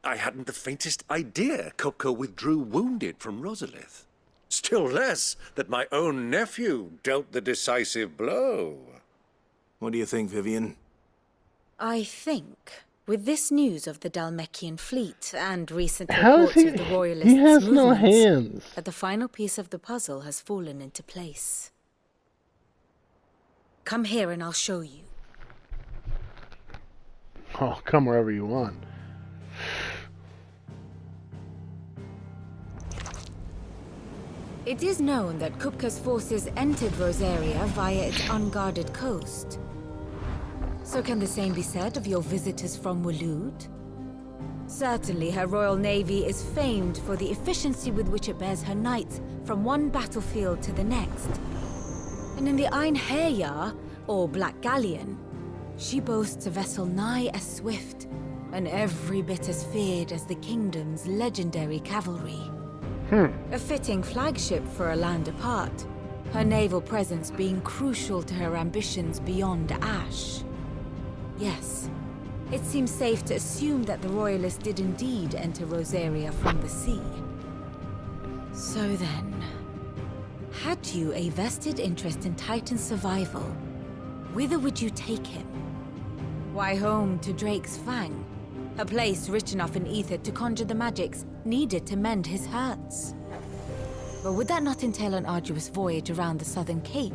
I hadn't the faintest idea Kopko withdrew wounded from Rosalith. Still less that my own nephew dealt the decisive blow. What do you think, Vivian? I think, with this news of the Dhalmekian fleet and recent How is reports he- of the Royalists' he has no movements, hands. that the final piece of the puzzle has fallen into place. Come here and I'll show you. Oh, come wherever you want. It is known that Kupka's forces entered Rosaria via its unguarded coast. So can the same be said of your visitors from Waloed? Certainly, her Royal Navy is famed for the efficiency with which it bears her knights from one battlefield to the next. And in the Einherjar, or Black Galleon, she boasts a vessel nigh as swift and every bit as feared as the kingdom's legendary cavalry. A fitting flagship for a land apart, her naval presence being crucial to her ambitions beyond Ash. Yes, it seems safe to assume that the Royalists did indeed enter Rosaria from the sea. So then, had you a vested interest in Titan's survival, whither would you take him? Why, home to Drake's Fang, a place rich enough in ether to conjure the magics needed to mend his hurts. But would that not entail an arduous voyage around the southern cape?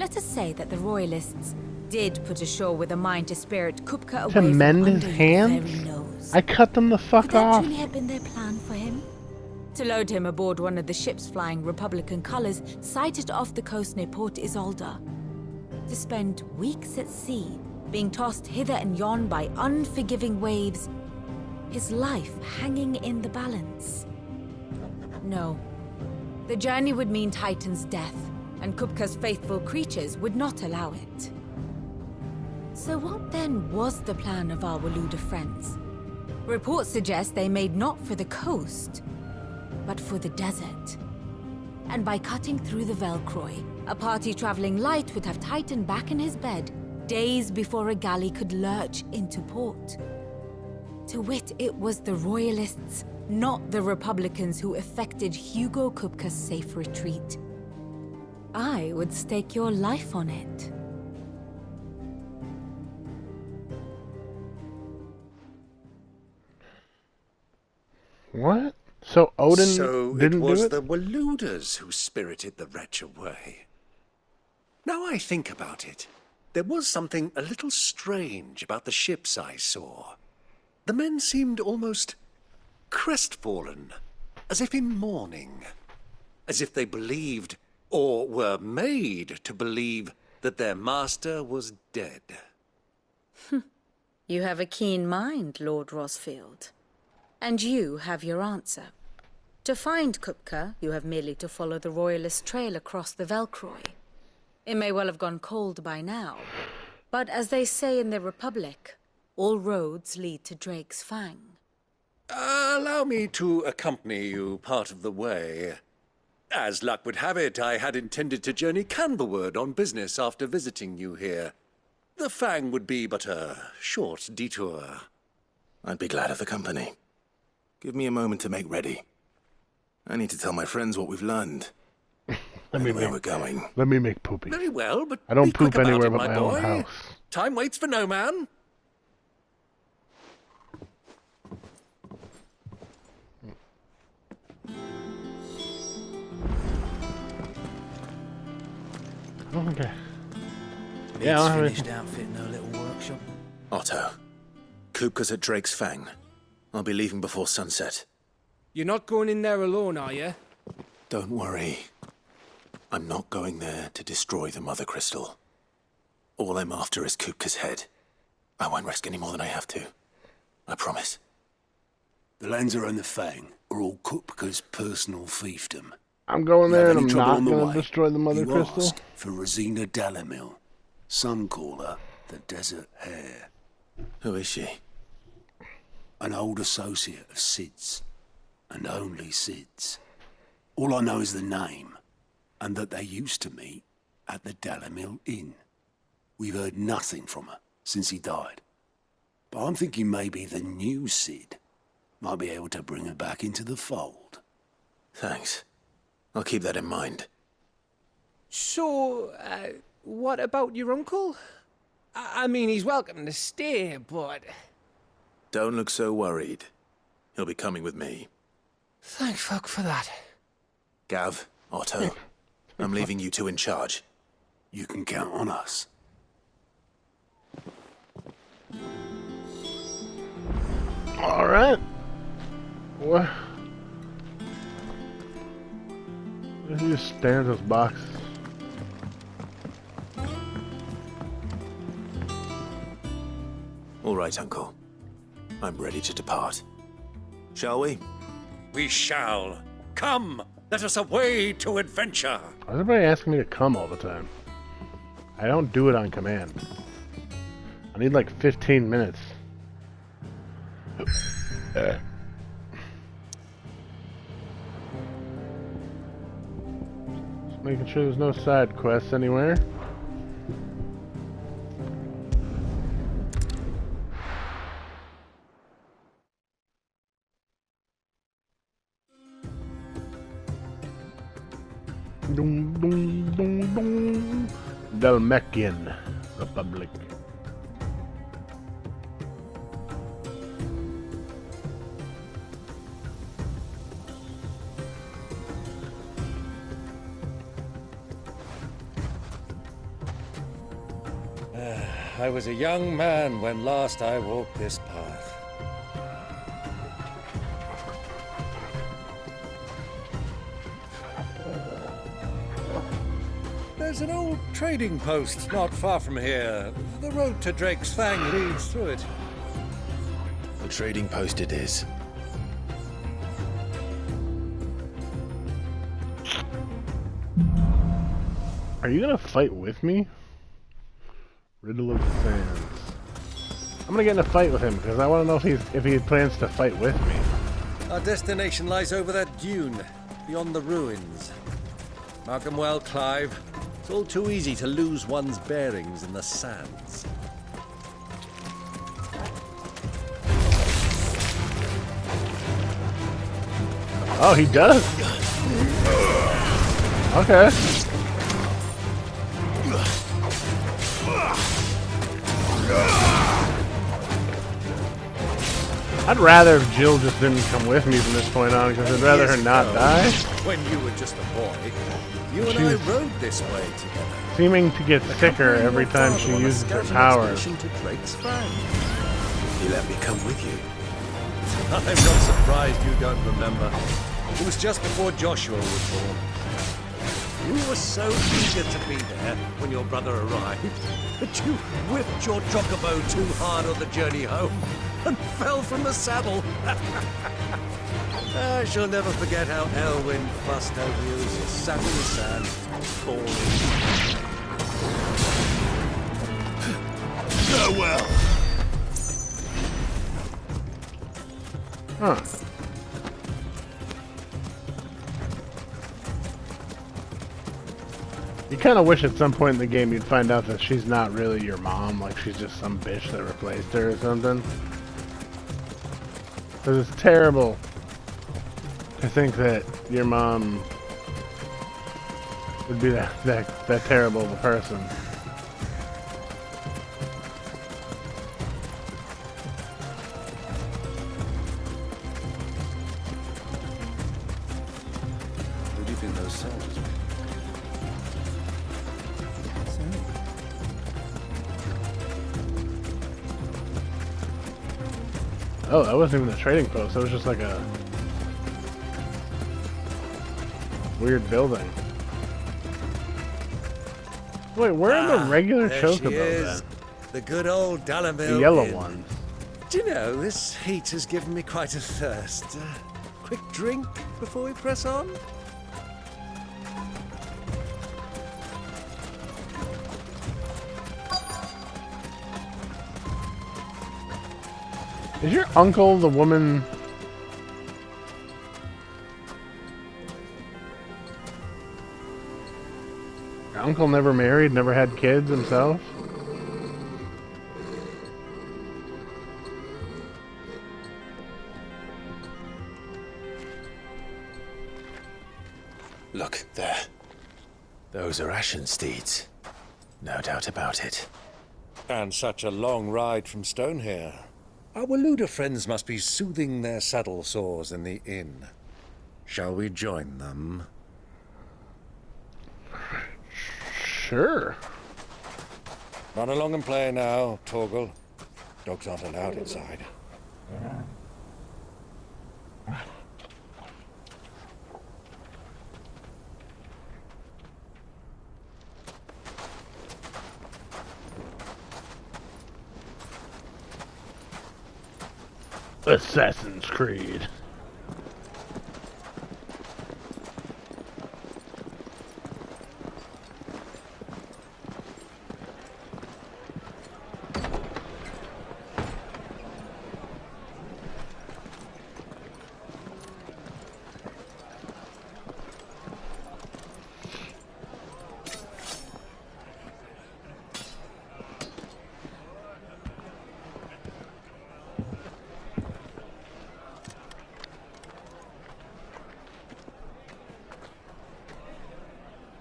Let us say that the Royalists did put ashore with a mind to spirit Kupka away To from mend his under your hands? very nose. I cut them the fuck Could that off. truly have been their plan for him? To load him aboard one of the ships flying Republican colors sighted off the coast near Port Isolde. To spend weeks at sea, being tossed hither and yon by unforgiving waves, his life hanging in the balance. No. The journey would mean Titan's death, and Kupka's faithful creatures would not allow it. So what then was the plan of our Waluda friends? Reports suggest they made not for the coast, but for the desert. And by cutting through the Velcroy, a party traveling light would have Titan back in his bed days before a galley could lurch into port. To wit, it was the Royalists, not the Republicans, who effected Hugo Kupka's safe retreat. I would stake your life on it. What? So Odin So didn't it was do it? the Waludas who spirited the wretch away. Now I think about it, there was something a little strange about the ships I saw. The men seemed almost crestfallen, as if in mourning, as if they believed, or were made to believe, that their master was dead. You have a keen mind, Lord Rosfield. And you have your answer. To find Kupka, you have merely to follow the Royalist trail across the Velcroy. It may well have gone cold by now, but as they say in the Republic, all roads lead to Drake's Fang. Allow me to accompany you part of the way. As luck would have it, I had intended to journey Canberward on business after visiting you here. The Fang would be but a short detour. I'd be glad of the company. Give me a moment to make ready. I need to tell my friends what we've learned. Where we're going. Let me make poopy. Very well, but I don't be quick poop about anywhere it, but my boy. own house. Time waits for no man. Okay. Yeah, I don't finished outfitting her little workshop. Otto, Kupka's at Drake's Fang. I'll be leaving before sunset. You're not going in there alone, are you? Don't worry. I'm not going there to destroy the Mother Crystal. All I'm after is Kupka's head. I won't risk any more than I have to. I promise. The Lanza and the Fang are all Kupka's personal fiefdom. I'm going You there have and any I'm trouble not on the going way, to destroy the Mother you Crystal. ask for Rosina Dalamil. Some call her the Desert Hare. Who is she? An old associate of Sid's. And only Sid's. All I know is the name, and that they used to meet at the Dalamil Inn. We've heard nothing from her since he died. But I'm thinking maybe the new Sid might be able to bring her back into the fold. Thanks. I'll keep that in mind. So, what about your uncle? I mean, he's welcome to stay, but... Don't look so worried. He'll be coming with me. Thank fuck for that. Gav, Otto, I'm leaving you two in charge. You can count on us. All right. What? He just stares at those boxes. All right, Uncle. I'm ready to depart. Shall we? We shall. Come, let us away to adventure. Why is everybody asking me to come all the time? I don't do it on command. I need like 15 minutes. Just making sure there's no side quests anywhere. Dum, dum, dum, dum. Dalmatian Republic. I was a young man when last I walked this path. There's an old trading post not far from here. The road to Drake's Fang leads through it. The trading post it is. Are you gonna fight with me? Riddle of Sands. I'm gonna get in a fight with him because I want to know if he plans to fight with me. Our destination lies over that dune, beyond the ruins. Mark 'em well, Clive. It's all too easy to lose one's bearings in the sands. Oh, he does? Okay. I'd rather if Jill just didn't come with me from this point on, because I'd rather her not die. When you were just a boy, you and I rode this way together. Seeming to get thicker every time she uses her powers. To Drake's Fang. You let me come with you. I'm not surprised you don't remember. It was just before Joshua was born. You were so eager to be there when your brother arrived that you whipped your chocobo too hard on the journey home and fell from the saddle. I shall never forget how Elwyn fussed over you as you sat in the sand, falling. Farewell. Huh. You kind of wish at some point in the game you'd find out that she's not really your mom, like she's just some bitch that replaced her or something. Because it's terrible to think that your mom would be that terrible of a person. Who do you think those soldiers were? Oh, that wasn't even a trading post. That was just like a weird building. Wait, where are the regular there she chocobos is. at? The good old Dalamil The yellow Inn. one. Do you know, this heat has given me quite a thirst. Quick drink before we press on? Is your uncle the woman? Your uncle never married, never had kids himself? Look, there. Those are Ashen steeds. No doubt about it. And such a long ride from Stonehere. Our Waluda friends must be soothing their saddle sores in the inn. Shall we join them? Sure. Run along and play now, Torgal. Dogs aren't allowed inside. Assassin's Creed.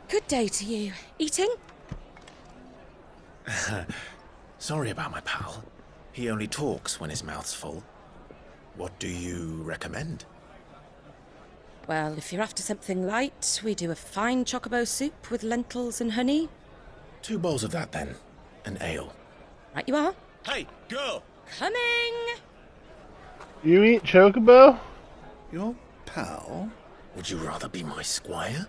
Good day to you. Eating? Sorry about my pal. He only talks when his mouth's full. What do you recommend? Well, if you're after something light, we do a fine chocobo soup with lentils and honey. 2 bowls of that, then. An ale. Right you are. Hey, girl! Coming! You eat chocobo? Your pal? Would you rather be my squire?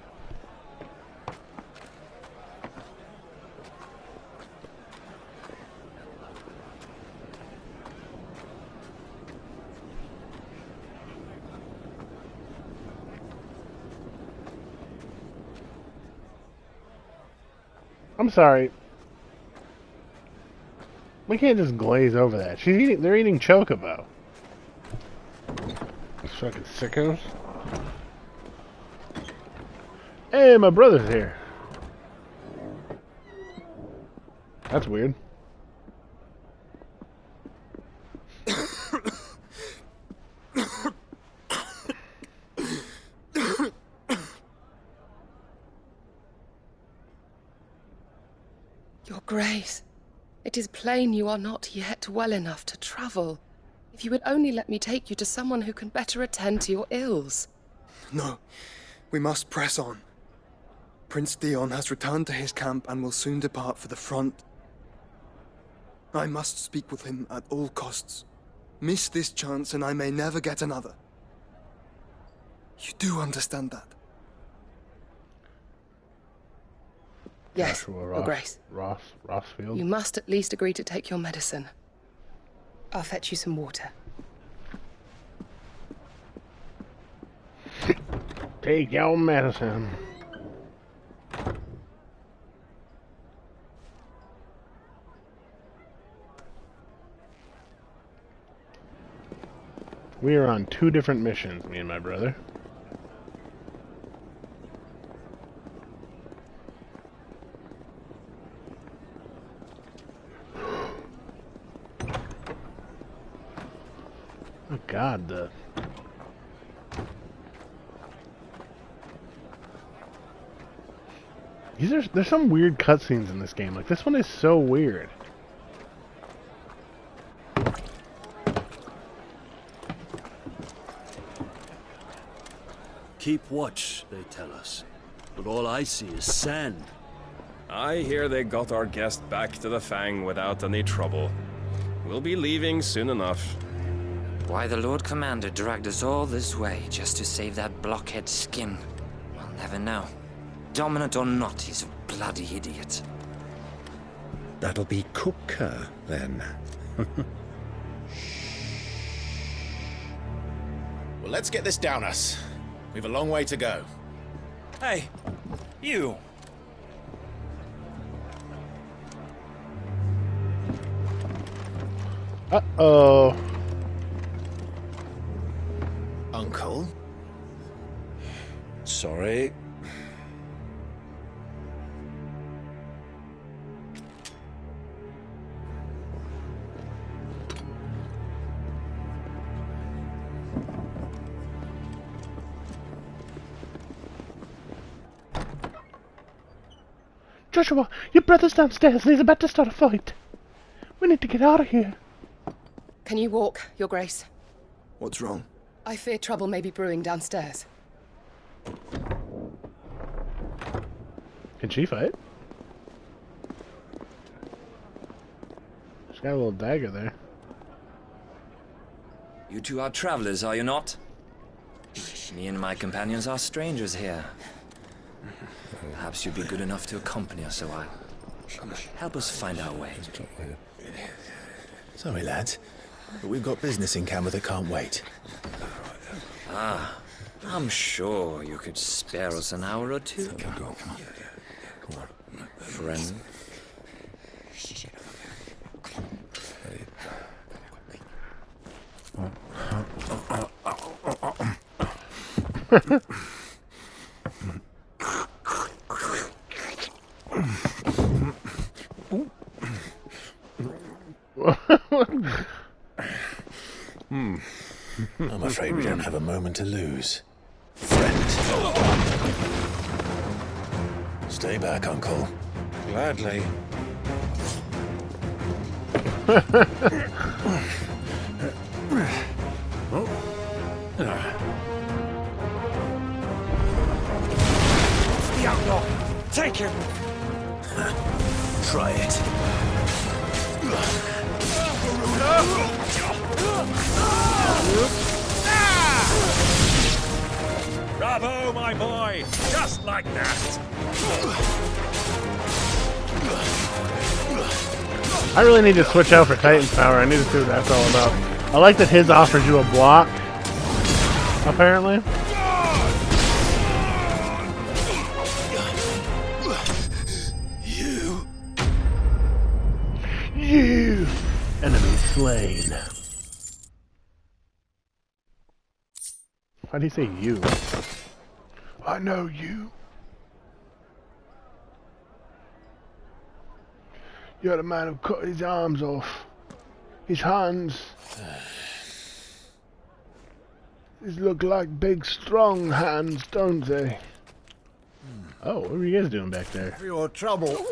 I'm sorry. We can't just glaze over that. They're eating chocobo. These fucking sickos. Hey, my brother's here. That's weird. Your Grace, it is plain you are not yet well enough to travel. If you would only let me take you to someone who can better attend to your ills. No, we must press on. Prince Theon has returned to his camp and will soon depart for the front. I must speak with him at all costs. Miss this chance and I may never get another. You do understand that? Yes, Joshua Your Grace. Rossfield. You must at least agree to take your medicine. I'll fetch you some water. Take your medicine. We are on 2 different missions, me and my brother. Oh God, there's some weird cutscenes in this game. Like, this one is so weird. Keep watch, they tell us. But all I see is sand. I hear they got our guest back to the Fang without any trouble. We'll be leaving soon enough. Why the Lord Commander dragged us all this way just to save that blockhead skin, we'll never know. Dominant or not, he's a bloody idiot. That'll be Kupka, then. Well, let's get this down us. We've a long way to go. Hey, you! Uh-oh. Uncle? Sorry. Joshua, your brother's downstairs and he's about to start a fight. We need to get out of here. Can you walk, Your Grace? What's wrong? I fear trouble may be brewing downstairs. Can she fight? She's got a little dagger there. You two are travelers, are you not? Me and my companions are strangers here. Perhaps you'd be good enough to accompany us a while. Help us find our way. Sorry, lads. but we've got business in Camber that can't wait. Ah, I'm sure you could spare us an hour or two. Come on. Friend. I'm afraid we don't have a moment to lose. Friend. Stay back, Uncle. Gladly. The outlaw! Take him! Try it. Bravo, my boy! Just like that! I really need to switch out for Titan's power. I need to see what that's all about. I like that his offers you a block, apparently. You! Enemy slain. Why do you say you? I know you. You're the man who cut his arms off. His hands. These look like big, strong hands, don't they? Oh, what are you guys doing back there? For your trouble.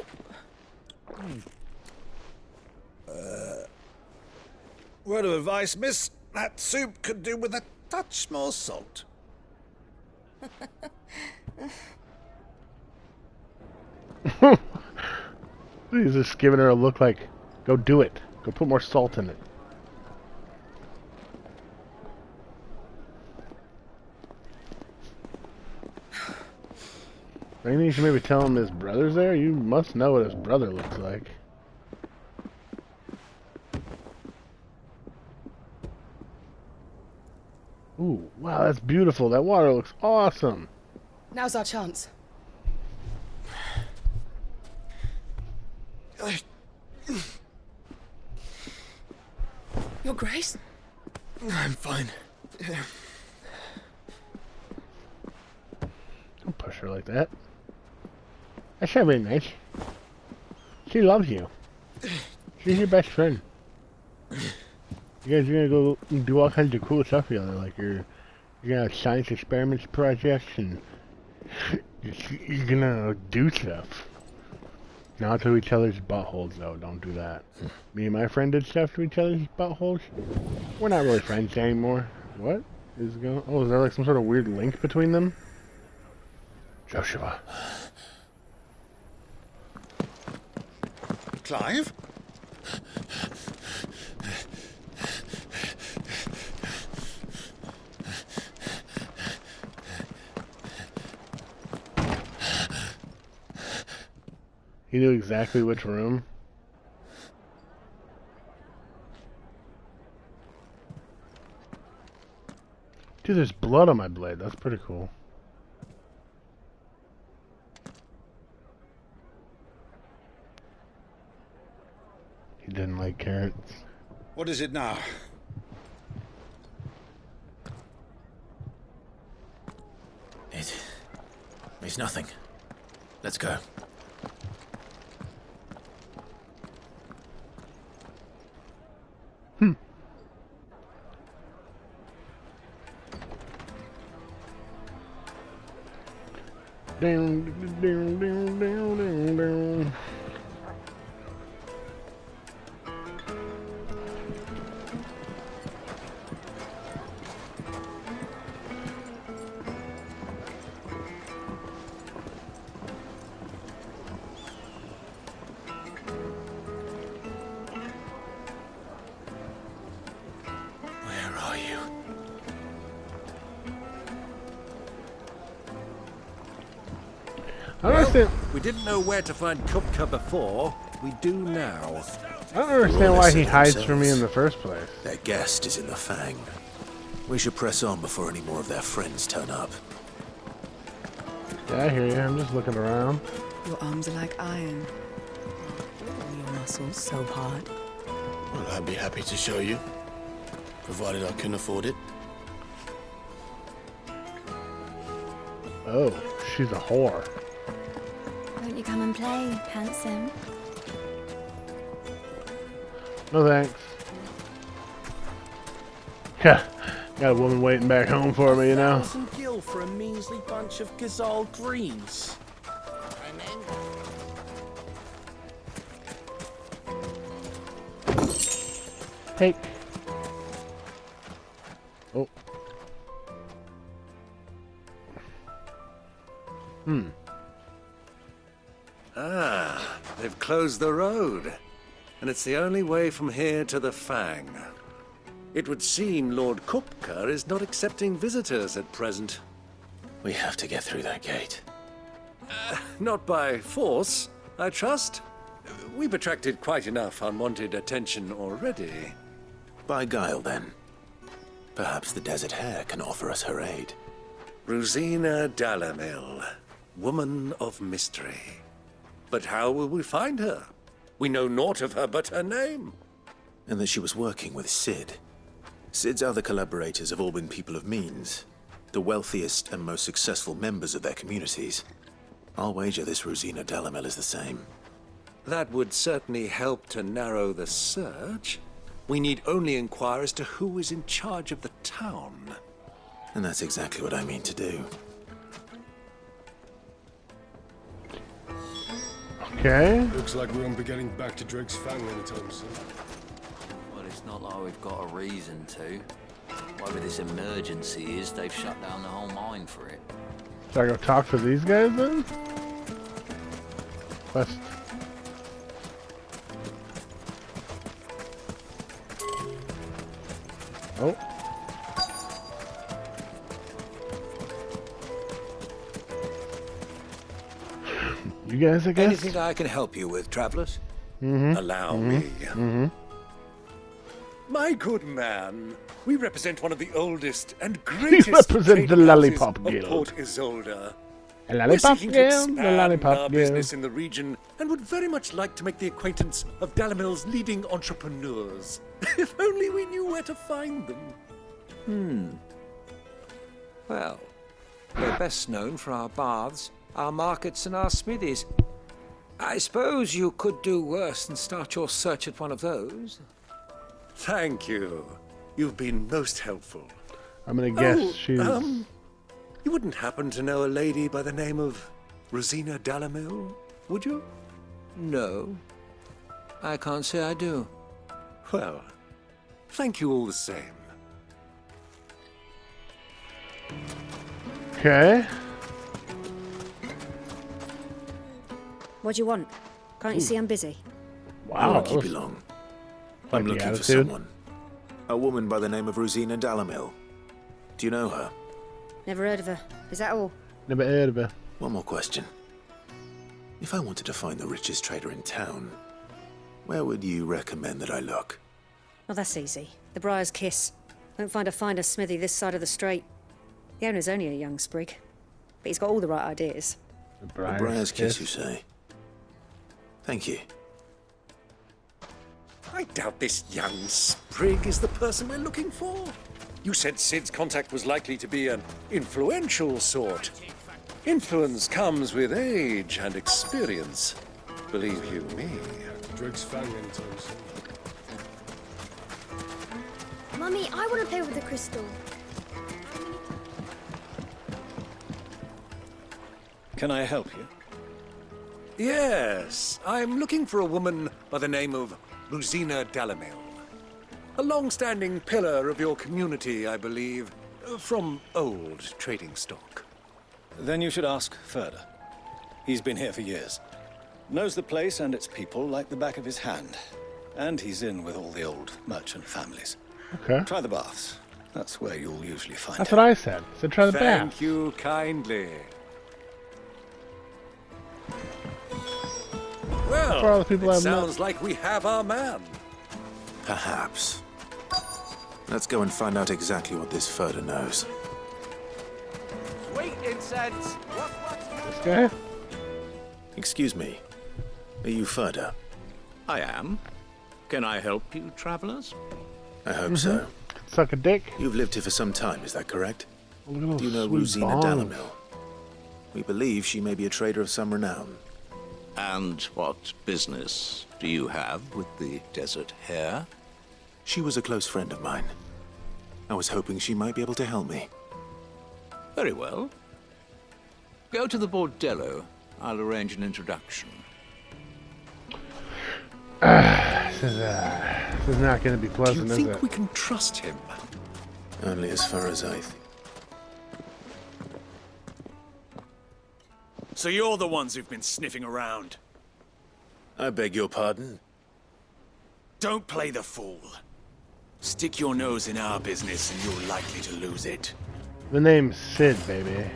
Word of advice, miss. That soup could do with a touch more salt. He's just giving her a look like, go do it. Go put more salt in it. I think you should maybe tell him his brother's there. You must know what his brother looks like. Ooh, wow, that's beautiful. That water looks awesome. Now's our chance. Your Grace? I'm fine. Don't push her like that. That's not very nice. She loves you. She's your best friend. You guys are gonna go do all kinds of cool stuff together, like you're gonna have science experiments projects and you're gonna do stuff. Not to each other's buttholes though, don't do that. Me and my friend did stuff to each other's buttholes. We're not really friends anymore. What is going on? Oh, is there like some sort of weird link between them? Joshua. Clive? He knew exactly which room. Dude, there's blood on my blade. That's pretty cool. He didn't like carrots. What is it now? It's nothing. Let's go. Down, down, down, down, down, down. Where are you? Well, we didn't know where to find Kupka before. We do now. I don't understand why he hides from me in the first place. Their guest is in the Fang. We should press on before any more of their friends turn up. Yeah, I hear you. I'm just looking around. Your arms are like iron. Your muscles so hard. Well, I'd be happy to show you, provided I can afford it. Oh, she's a whore. Won't you come and play, handsome? No thanks. Yeah, got a woman waiting back home for me, you know. 1,000 gil for a measly bunch of Gazal greens. Take. Oh. Ah, they've closed the road. And it's the only way from here to the Fang. It would seem Lord Kupka is not accepting visitors at present. We have to get through that gate. Not by force, I trust. We've attracted quite enough unwanted attention already. By guile, then. Perhaps the Desert Hare can offer us her aid. Rosina Dalamil, woman of mystery. But how will we find her? We know naught of her but her name. And that she was working with Cid. Cid's other collaborators have all been people of means, the wealthiest and most successful members of their communities. I'll wager this Rosina Dalamil is the same. That would certainly help to narrow the search. We need only inquire as to who is in charge of the town. And that's exactly what I mean to do. Okay. Looks like we won't be getting back to Drake's Fang anytime soon. Well, it's not like we've got a reason to. Whatever this emergency is, they've shut down the whole mine for it. Should I go talk to these guys then? Quest. Oh. You guys, I guess? Anything I can help you with, travelers? Allow me. My good man, we represent one of the oldest and greatest represent the trading Lollipop houses Guild. of Port Isolde. A Lollipop We're seeking to Guild? expand The Lollipop our Guild. business in the region and would very much like to make the acquaintance of Dalamil's leading entrepreneurs. If only we knew where to find them. Well, we're best known for our baths, our markets, and our smithies. I suppose you could do worse than start your search at one of those. Thank you. You've been most helpful. I'm gonna guess she's... You wouldn't happen to know a lady by the name of Rosina Dalamil, would you? No. I can't say I do. Well, thank you all the same. Okay. What do you want? Can't you see I'm busy? I won't keep you long. Quite I'm the looking for attitude. someone. A woman by the name of Rosina Dalamil. Do you know her? Never heard of her. Is that all? Never heard of her. One more question. If I wanted to find the richest trader in town, where would you recommend that I look? Oh, that's easy. The Briar's Kiss. Won't find a finer smithy this side of the strait. The owner's only a young sprig, but he's got all the right ideas. The Briar's Kiss, you say? Thank you. I doubt this young sprig is the person we're looking for. You said Cid's contact was likely to be an influential sort. Influence comes with age and experience. Believe you me. Drake's Fang anytime soon. Mummy, I want to play with the crystal. Can I help you? Yes, I'm looking for a woman by the name of Rosina Dalamil. A long-standing pillar of your community, I believe, from old trading stock. Then you should ask further. He's been here for years. Knows the place and its people like the back of his hand. And he's in with all the old merchant families. Okay. Try the baths. That's where you'll usually find That's him. what I said. So try the bath. Thank you kindly. Well, For all the people it I've met. sounds like we have our man. Perhaps. Let's go and find out exactly what this Ferda knows. Sweet incense! This guy? Excuse me. Are you Ferda? I am. Can I help you, travelers? I hope so. Suck a dick. You've lived here for some time, is that correct? Look at those Do you know sweet Rosina bongs. Dalamil? We believe she may be a trader of some renown. And what business do you have with the Desert Hare? She was a close friend of mine. I was hoping she might be able to help me. Very well. Go to the Bordello. I'll arrange an introduction. This is not going to be pleasant, Do you is think it? we can trust him? Only as far as I think. So you're the ones who've been sniffing around. I beg your pardon? Don't play the fool. Stick your nose in our business and you're likely to lose it. The name's Sid, baby.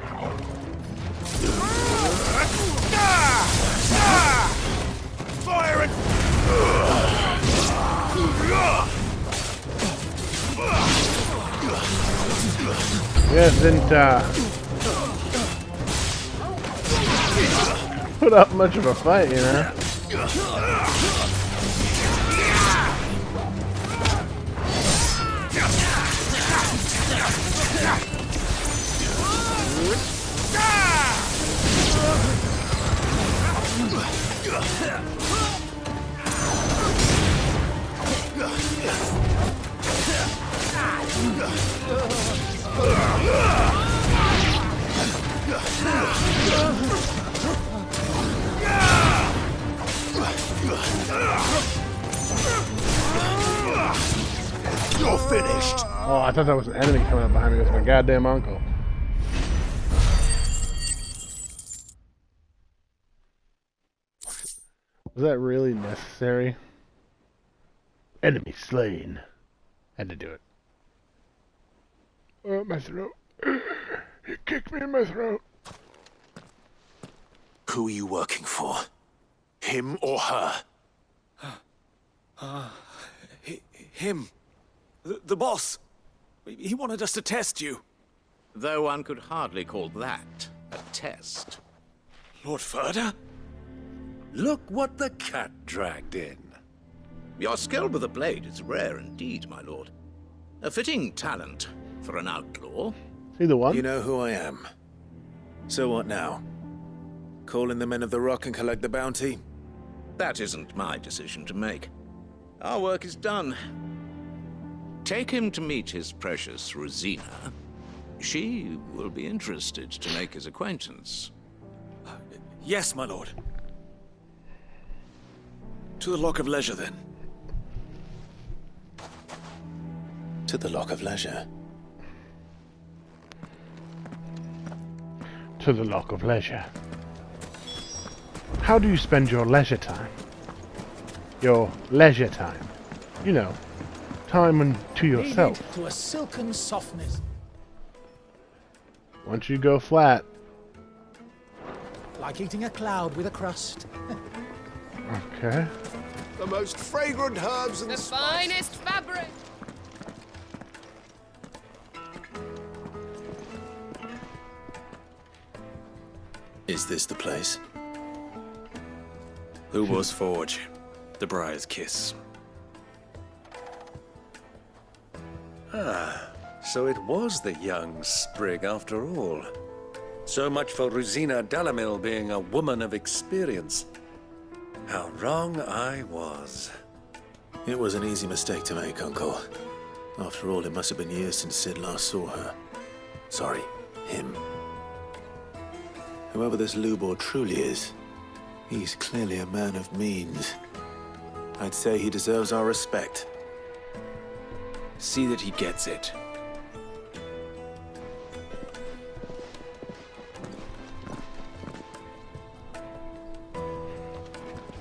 Fire it! Yeah, didn't put up much of a fight, you know? You're finished. Oh, I thought that was an enemy coming up behind me. It was my goddamn uncle. Was that really necessary? Enemy slain. Had to do it. Oh, my throat. He kicked me in my throat. Who are you working for? Him or her? Him. The boss. He wanted us to test you. Though one could hardly call that a test. Lord Ferda? Look what the cat dragged in. Your skill with the blade is rare indeed, my lord. A fitting talent for an outlaw. See the one? You know who I am. So what now? Call in the Men of the Rock and collect the bounty? That isn't my decision to make. Our work is done. Take him to meet his precious Rosina. She will be interested to make his acquaintance. Yes, my lord. To the Lock of Leisure, then. To the Lock of Leisure. To the Lock of Leisure. How do you spend your leisure time? Your leisure time. You know, time to yourself. To a silken softness. Once you go flat. Like eating a cloud with a crust. Okay. The most fragrant herbs and The finest fabric. Is this the place? Ubor's Forge. The Briar's Kiss. Ah, so it was the young sprig after all. So much for Rosina Dalamil being a woman of experience. How wrong I was. It was an easy mistake to make, Uncle. After all, it must have been years since Sid last saw her. Sorry, him. Whoever this Lubor truly is, he's clearly a man of means. I'd say he deserves our respect. See that he gets it.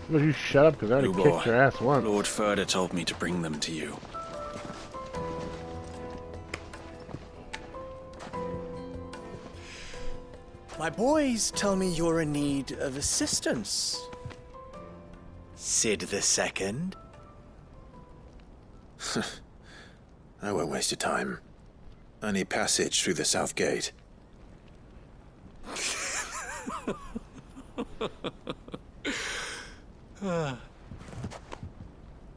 Will you shut up, because I already kicked your ass once. Lord Ferda told me to bring them to you. My boys tell me you're in need of assistance. Sid the Second? I won't waste your time. I need passage through the south gate.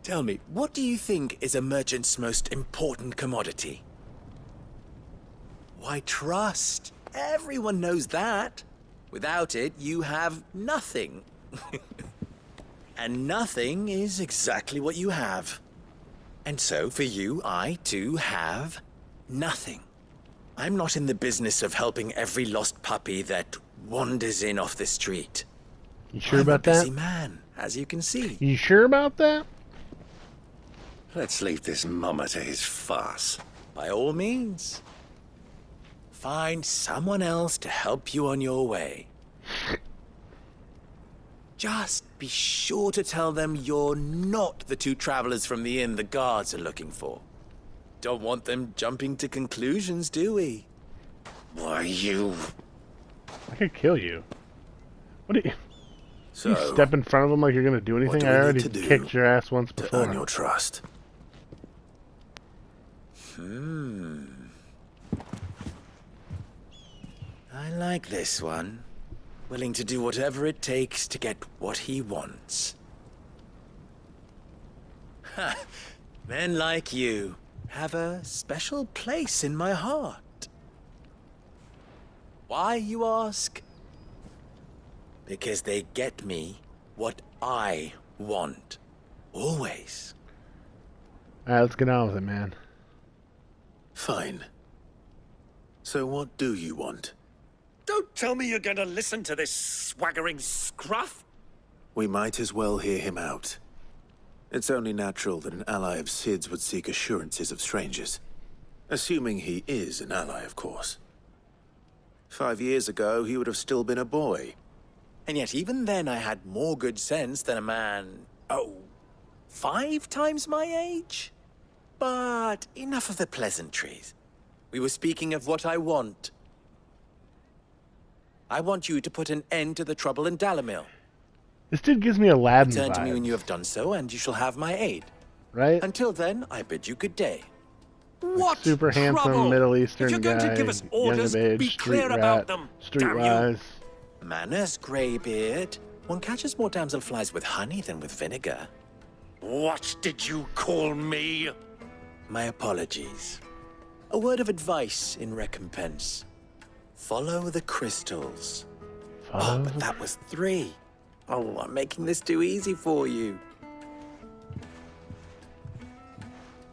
Tell me, what do you think is a merchant's most important commodity? Why, trust. Everyone knows that. Without it, you have nothing. And nothing is exactly what you have. And so, for you, I, too, have nothing. I'm not in the business of helping every lost puppy that wanders in off the street. You sure about I'm a that? busy man, as you can see. You sure about that? Let's leave this mummer to his farce. By all means. Find someone else to help you on your way. Just be sure to tell them you're not the two travelers from the inn the guards are looking for. Don't want them jumping to conclusions, do we? Why, you... I could kill you. What do you... So, you step in front of them like you're gonna do anything? do I we need already to do kicked your ass once to before. earn your trust? I like this one. Willing to do whatever it takes to get what he wants. Ha! Men like you have a special place in my heart. Why, you ask? Because they get me what I want. Always. Alright, let's get on with it, man. Fine. So what do you want? Don't tell me you're going to listen to this swaggering scruff! We might as well hear him out. It's only natural that an ally of Sid's would seek assurances of strangers. Assuming he is an ally, of course. 5 years ago, he would have still been a boy. And yet even then I had more good sense than a man, 5 times my age? But enough of the pleasantries. We were speaking of what I want. I want you to put an end to the trouble in Dalamil. This dude gives me Aladdin Return to me when vibes, you have done so, and you shall have my aid. right? Until then, I bid you good day. Like super handsome Middle Eastern If you're going guy, to give us young orders, of age, be street clear rat, about them, damn you. streetwise. Manners, Greybeard. One catches more damselflies with honey than with vinegar. What did you call me? My apologies. A word of advice in recompense. Follow the crystals. But that was 3. Oh, I'm making this too easy for you.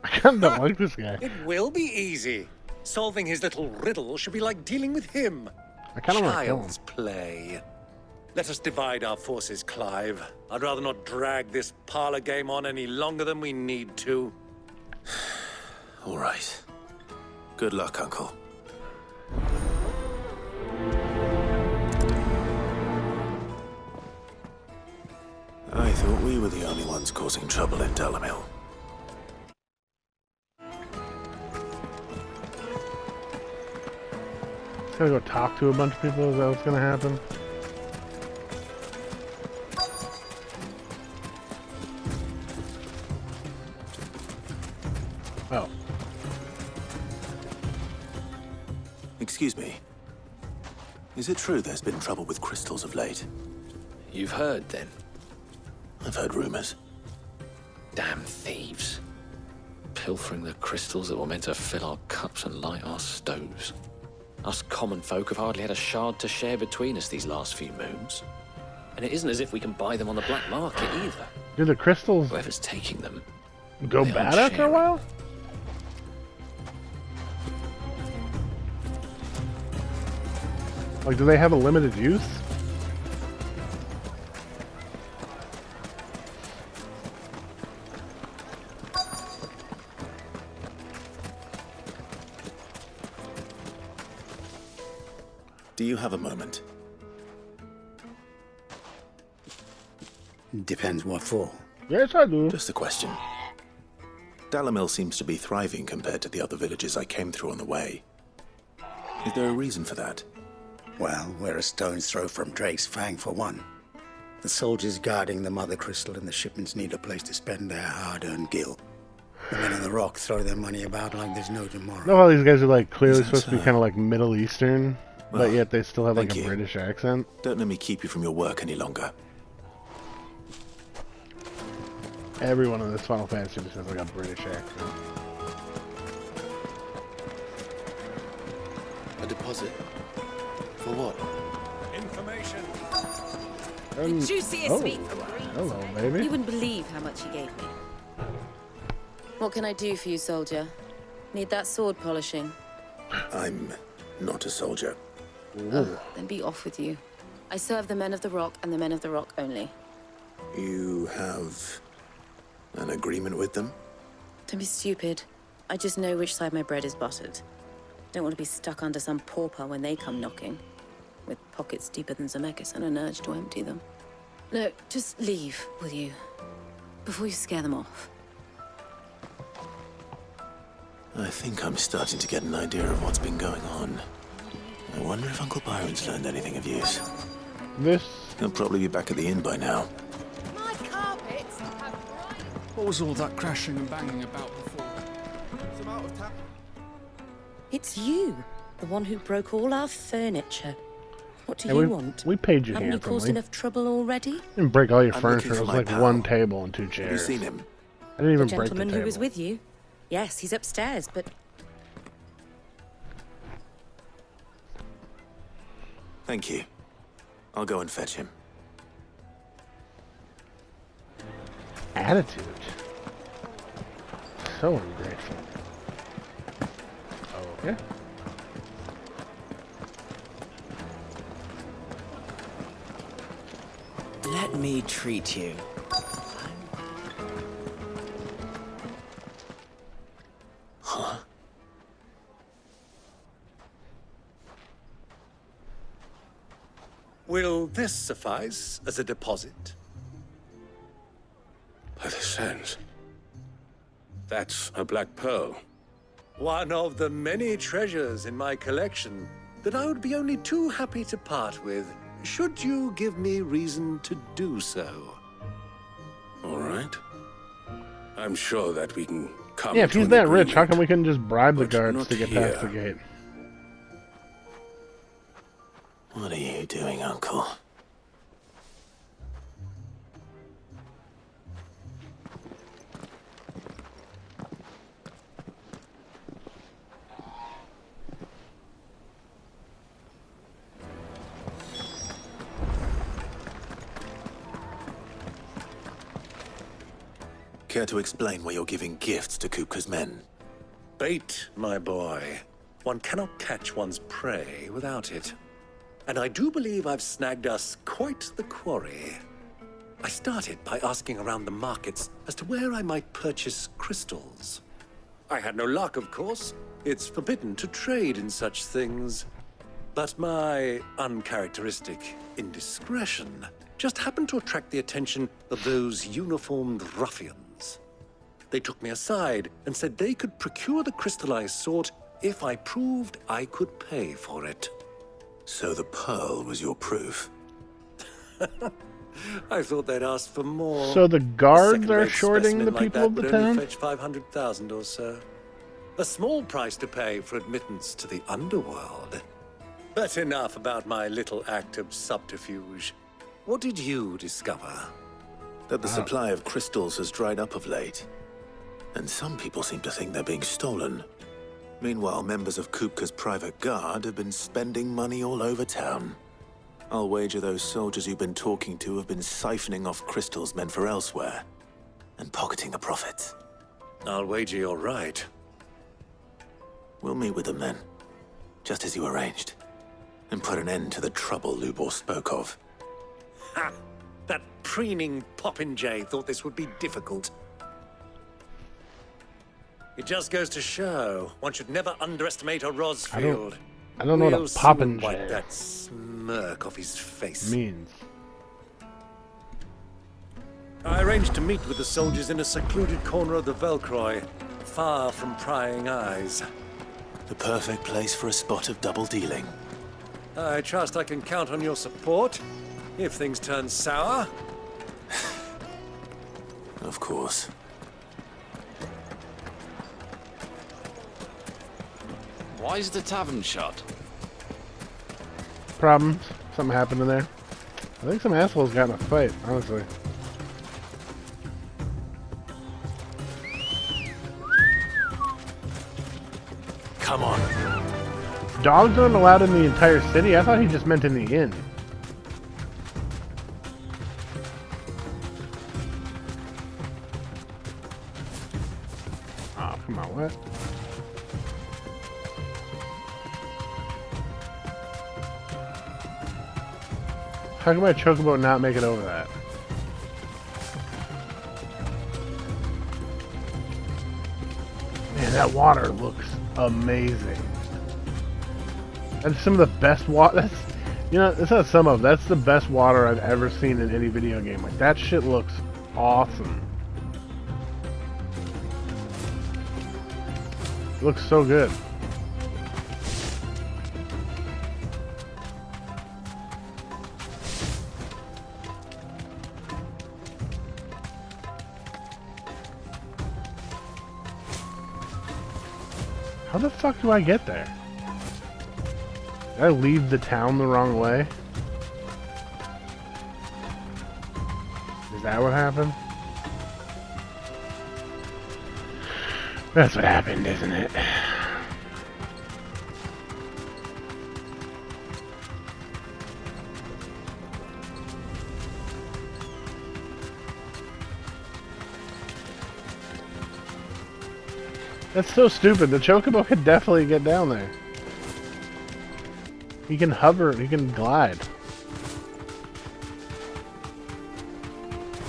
I kind of don't like this guy. It will be easy. Solving his little riddle should be like dealing with him. I kind of want to kill him. Child's play. Let us divide our forces, Clive. I'd rather not drag this parlor game on any longer than we need to. All right. Good luck, Uncle. I thought we were the only ones causing trouble in Dalamil. Gotta go talk to a bunch of people. Is that what's gonna happen? Oh. Excuse me. Is it true there's been trouble with crystals of late? You've heard, then? I've heard rumors. Damn thieves. Pilfering the crystals that were meant to fill our cups and light our stoves. Us common folk have hardly had a shard to share between us these last few moons. And it isn't as if we can buy them on the black market either. Do the crystals Whoever's taking them go they bad aren't after a while? Like, do they have a limited use? Do you have a moment? Depends what for. Yes, I do. Just a question. Dalamil seems to be thriving compared to the other villages I came through on the way. Is there a reason for that? Well, we're a stone's throw from Drake's Fang for one. The soldiers guarding the Mother Crystal and the shipments need a place to spend their hard-earned gil. The men on the rock throw their money about like there's no tomorrow. Know how these guys are like clearly supposed to be kind of like Middle Eastern, Well, but yet they still have like thank a you. British accent. Don't let me keep you from your work any longer. Everyone in this Final Fantasy just has like a British accent. A deposit? For what? Information. The juiciest meat from Greece. Hello, baby. You wouldn't believe how much he gave me. What can I do for you, soldier? Need that sword polishing? I'm not a soldier. Then be off with you. I serve the men of the Rock and the men of the Rock only. You have an agreement with them? Don't be stupid. I just know which side my bread is buttered. Don't want to be stuck under some pauper when they come knocking. With pockets deeper than Zemeckis and an urge to empty them. No, just leave, will you? Before you scare them off. I think I'm starting to get an idea of what's been going on. I wonder if Uncle Byron's learned anything of use. He'll probably be back at the inn by now. My carpets have What was all that crashing and banging about before? It's you, the one who broke all our furniture. What do Hey, you want? we paid you Haven't you caused handsomely. enough trouble already? You didn't break all your I'm furniture. looking It for was my like pal. one table and 2 chairs. Have you seen him? I didn't even The break the gentleman table. who was with you? Yes, he's upstairs, but Thank you. I'll go and fetch him. Attitude. So ungrateful. Okay. Let me treat you. Huh? Will this suffice as a deposit? By the sands. That's a black pearl. One of the many treasures in my collection that I would be only too happy to part with, should you give me reason to do so. All right. I'm sure that we can come Yeah, if to he's an that rich, how agreement. come we couldn't just bribe the But guards not to get past the here. gate? What are you doing, Uncle? Care to explain why you're giving gifts to Kupka's men? Bait, my boy. One cannot catch one's prey without it. And I do believe I've snagged us quite the quarry. I started by asking around the markets as to where I might purchase crystals. I had no luck, of course. It's forbidden to trade in such things. But my uncharacteristic indiscretion just happened to attract the attention of those uniformed ruffians. They took me aside and said they could procure the crystal I sought if I proved I could pay for it. So the pearl was your proof? I thought they'd ask for more. So the guards are Second-rate shorting specimen the like people that of the would only town? fetch 500,000 or so. A small price to pay for admittance to the underworld. But enough about my little act of subterfuge. What did you discover? That the supply of crystals has dried up of late. And some people seem to think they're being stolen. Meanwhile, members of Kupka's private guard have been spending money all over town. I'll wager those soldiers you've been talking to have been siphoning off crystals meant for elsewhere, and pocketing the profits. I'll wager you're right. We'll meet with them then, just as you arranged, and put an end to the trouble Lubor spoke of. Ha! That preening popinjay thought this would be difficult. It just goes to show one should never underestimate a Rosfield. I don't know what a We'll soon popinjay wipe that smirk off his face. means. I arranged to meet with the soldiers in a secluded corner of the Velcroy, far from prying eyes. The perfect place for a spot of double dealing. I trust I can count on your support. If things turn sour. Of course. Why is the tavern shut? Problems. Something happened in there. I think some assholes got in a fight, honestly. Come on. Dogs aren't allowed in the entire city? I thought he just meant in the inn. Oh, come on, what? How can my chocobo not make it over that? Man, that water looks amazing. That's some of the best water. That's, you know, it's not some of. That's the best water I've ever seen in any video game. Like, that shit looks awesome. It looks so good. How the fuck do I get there? Did I leave the town the wrong way? Is that what happened? That's what happened, isn't it? That's so stupid. The chocobo could definitely get down there. He can hover, he can glide.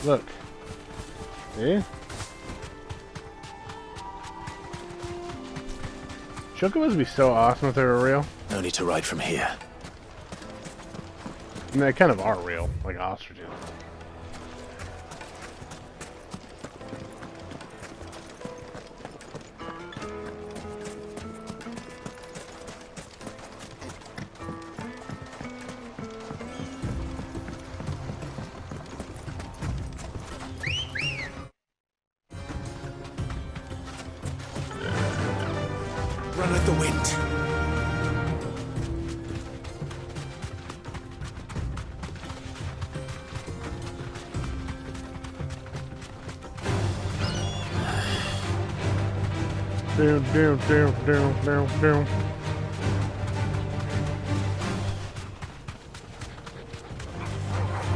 Look. See? Chocobos would be so awesome if they were real. No need to ride from here. I mean, they kind of are real, like ostriches. Run with the wind. Down.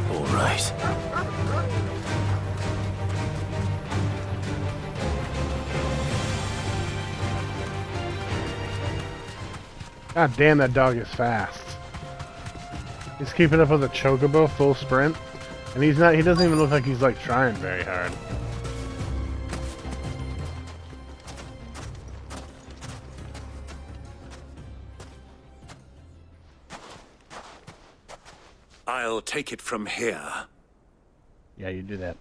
All right. God damn, that dog is fast. He's keeping up with a chocobo full sprint, and he doesn't even look like he's like trying very hard. I'll take it from here. Yeah, you do that.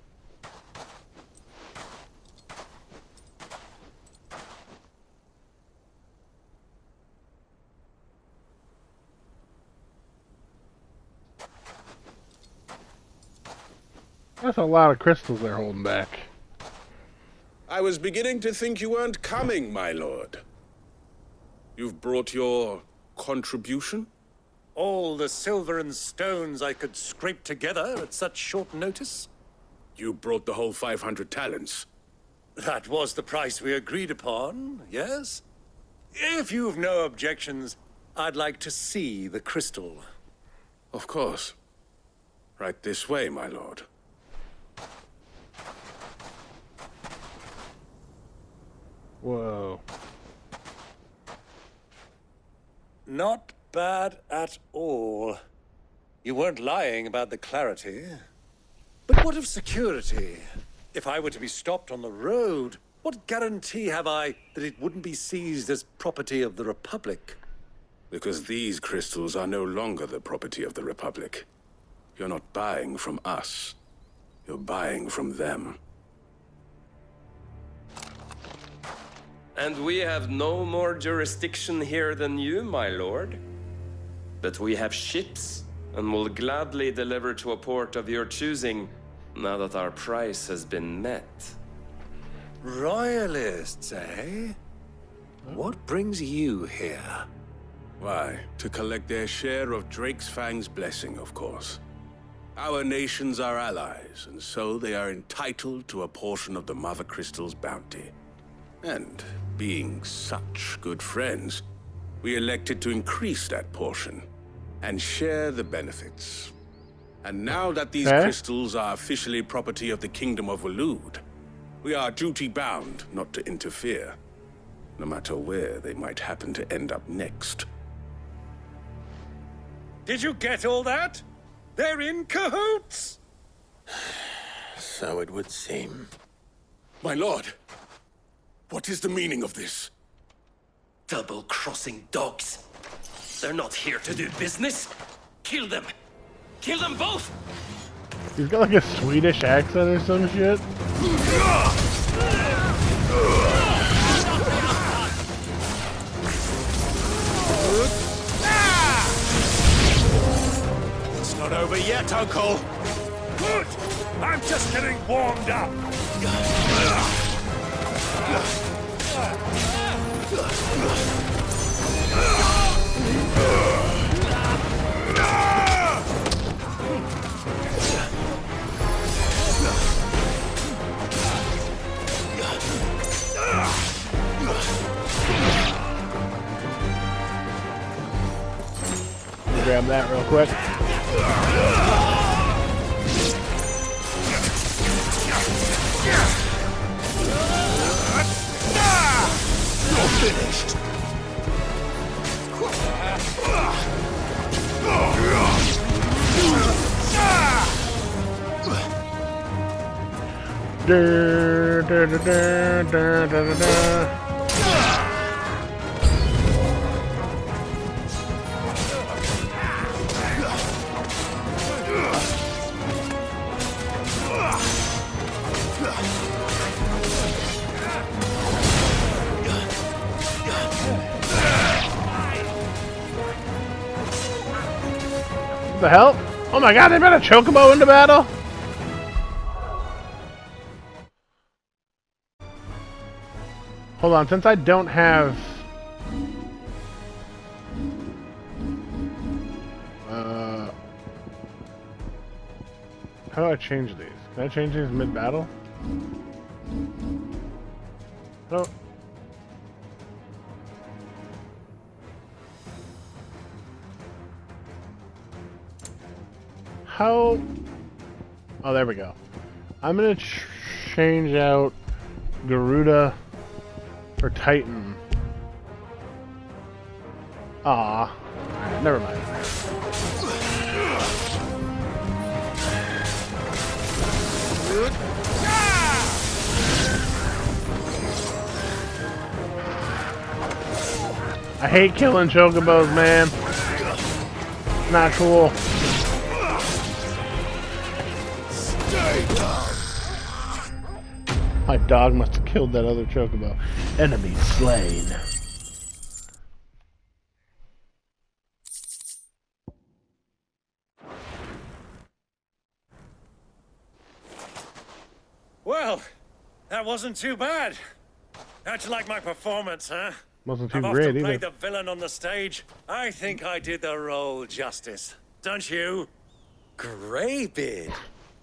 That's a lot of crystals they're holding back. I was beginning to think you weren't coming, my lord. You've brought your contribution? All the silver and stones I could scrape together at such short notice? You brought the whole 500 talents. That was the price we agreed upon, yes? If you've no objections, I'd like to see the crystal. Of course. Right this way, my lord. Whoa. Not bad at all. You weren't lying about the clarity. But what of security? If I were to be stopped on the road, what guarantee have I that it wouldn't be seized as property of the Republic? Because these crystals are no longer the property of the Republic. You're not buying from us. You're buying from them. And we have no more jurisdiction here than you, my lord. But we have ships and will gladly deliver to a port of your choosing, now that our price has been met. Royalists, eh? What brings you here? Why, to collect their share of Drake's Fang's blessing, of course. Our nations are allies, and so they are entitled to a portion of the Mother Crystal's bounty. And, being such good friends, we elected to increase that portion and share the benefits. And now that these crystals are officially property of the Kingdom of Waloed, we are duty-bound not to interfere, no matter where they might happen to end up next. Did you get all that? They're in cahoots! So it would seem. My lord, what is the meaning of this? Double-crossing dogs. They're not here to do business. Kill them. Kill them both! He's got like a Swedish accent or some shit. It's not over yet, Uncle. Good! I'm just getting warmed up. Grab that real quick. You're finished. What the hell? Oh my god, they brought a chocobo into battle? Hold on, since I don't have... how do I change these? Can I change these mid-battle? No. How... Oh, there we go. I'm gonna change out Garuda for Titan. Ah, never mind. I hate killing chocobos, man. Not cool. My dog must have killed that other chocobo. Enemy slain. Well, that wasn't too bad. How'd you like my performance, huh? Wasn't too I've great often either. played the villain on the stage. I think I did the role justice. Don't you? Greybeard,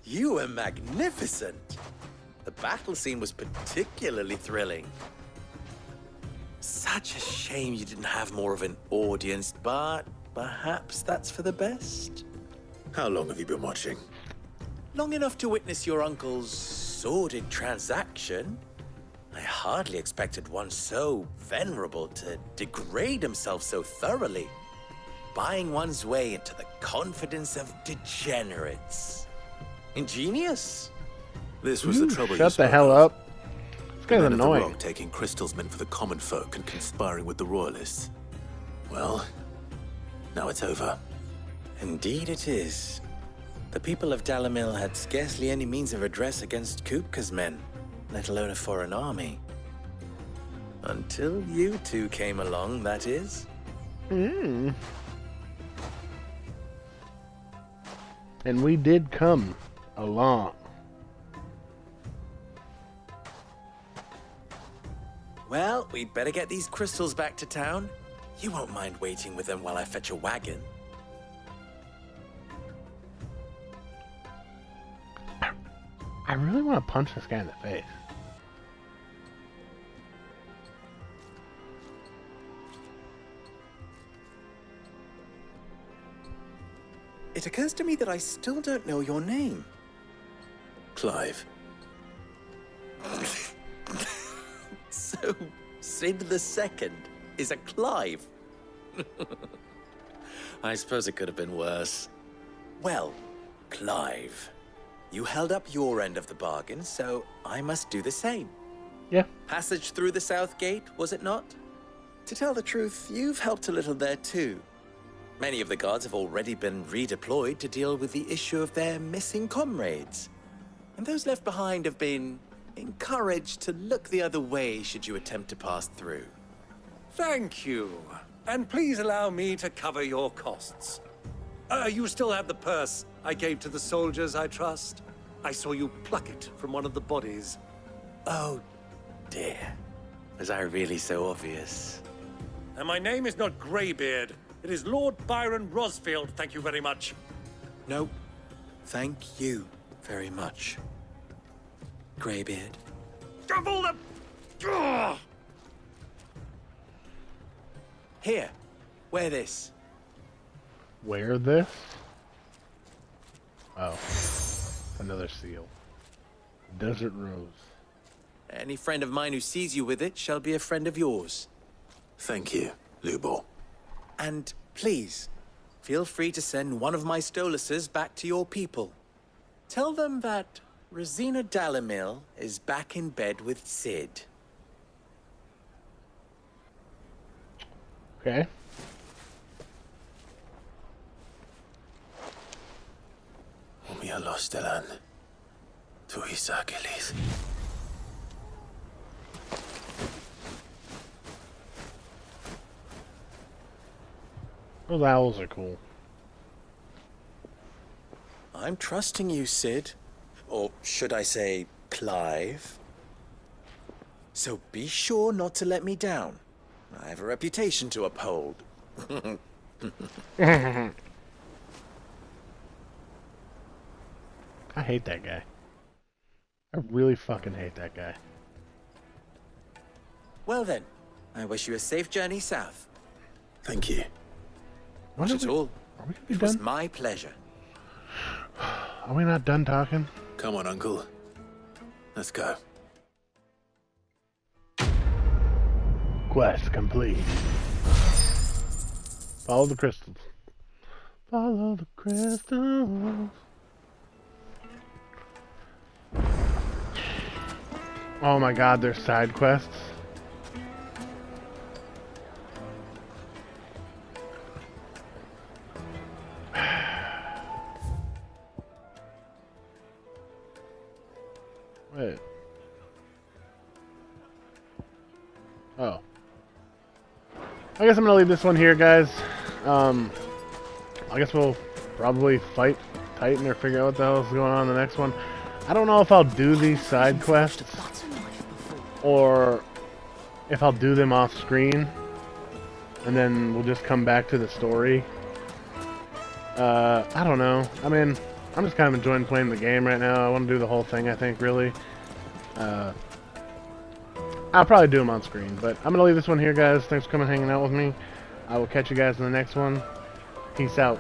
you were magnificent. The battle scene was particularly thrilling. Such a shame you didn't have more of an audience, but perhaps that's for the best. How long have you been watching? Long enough to witness your uncle's sordid transaction. I hardly expected one so venerable to degrade himself so thoroughly, buying one's way into the confidence of degenerates. Ingenious. This was the trouble. Shut the hell up. This guy's Men of the annoying. Rock taking crystals meant for the common folk and conspiring with the royalists. Well, now it's over. Indeed it is. The people of Dalamil had scarcely any means of redress against Kupka's men, let alone a foreign army. Until you two came along, that is. And we did come along. Well, we'd better get these crystals back to town. You won't mind waiting with them while I fetch a wagon. I really want to punch this guy in the face. It occurs to me that I still don't know your name. Clive. So, Sid the Second is a Clive. I suppose it could have been worse. Well, Clive, you held up your end of the bargain, so I must do the same. Yeah. Passage through the South Gate, was it not? To tell the truth, you've helped a little there too. Many of the guards have already been redeployed to deal with the issue of their missing comrades. And those left behind have been encouraged to look the other way should you attempt to pass through. Thank you. And please allow me to cover your costs. You still have the purse I gave to the soldiers, I trust? I saw you pluck it from one of the bodies. Oh, dear. Was I really so obvious? And my name is not Greybeard. It is Lord Byron Rosfield, thank you very much. No, thank you very much, Greybeard. Double the... Ugh! Here, wear this. Wear this? Oh. Another seal. Desert Rose. Any friend of mine who sees you with it shall be a friend of yours. Thank you, Lubor. And please, feel free to send one of my Stoluses back to your people. Tell them that Rosina Dalamil is back in bed with Sid. Okay. Umialos Delan. Tuisa Gelith. Those owls are cool. I'm trusting you, Sid. Or should I say, Clive? So be sure not to let me down. I have a reputation to uphold. I hate that guy. I really fucking hate that guy. Well then, I wish you a safe journey south. Thank you. Not at all. Are we gonna be It was done? my pleasure. Are we not done talking? Come on, Uncle. Let's go. Quest complete. Follow the crystals. Follow the crystals. Oh my god, there's side quests. Wait. Oh. I guess I'm gonna leave this one here, guys. I guess we'll probably fight Titan or figure out what the hell is going on in the next one. I don't know if I'll do these side quests or if I'll do them off screen and then we'll just come back to the story. I don't know. I mean, I'm just kind of enjoying playing the game right now. I want to do the whole thing, I think, really. I'll probably do them on screen, but I'm going to leave this one here, guys. Thanks for coming and hanging out with me. I will catch you guys in the next one. Peace out.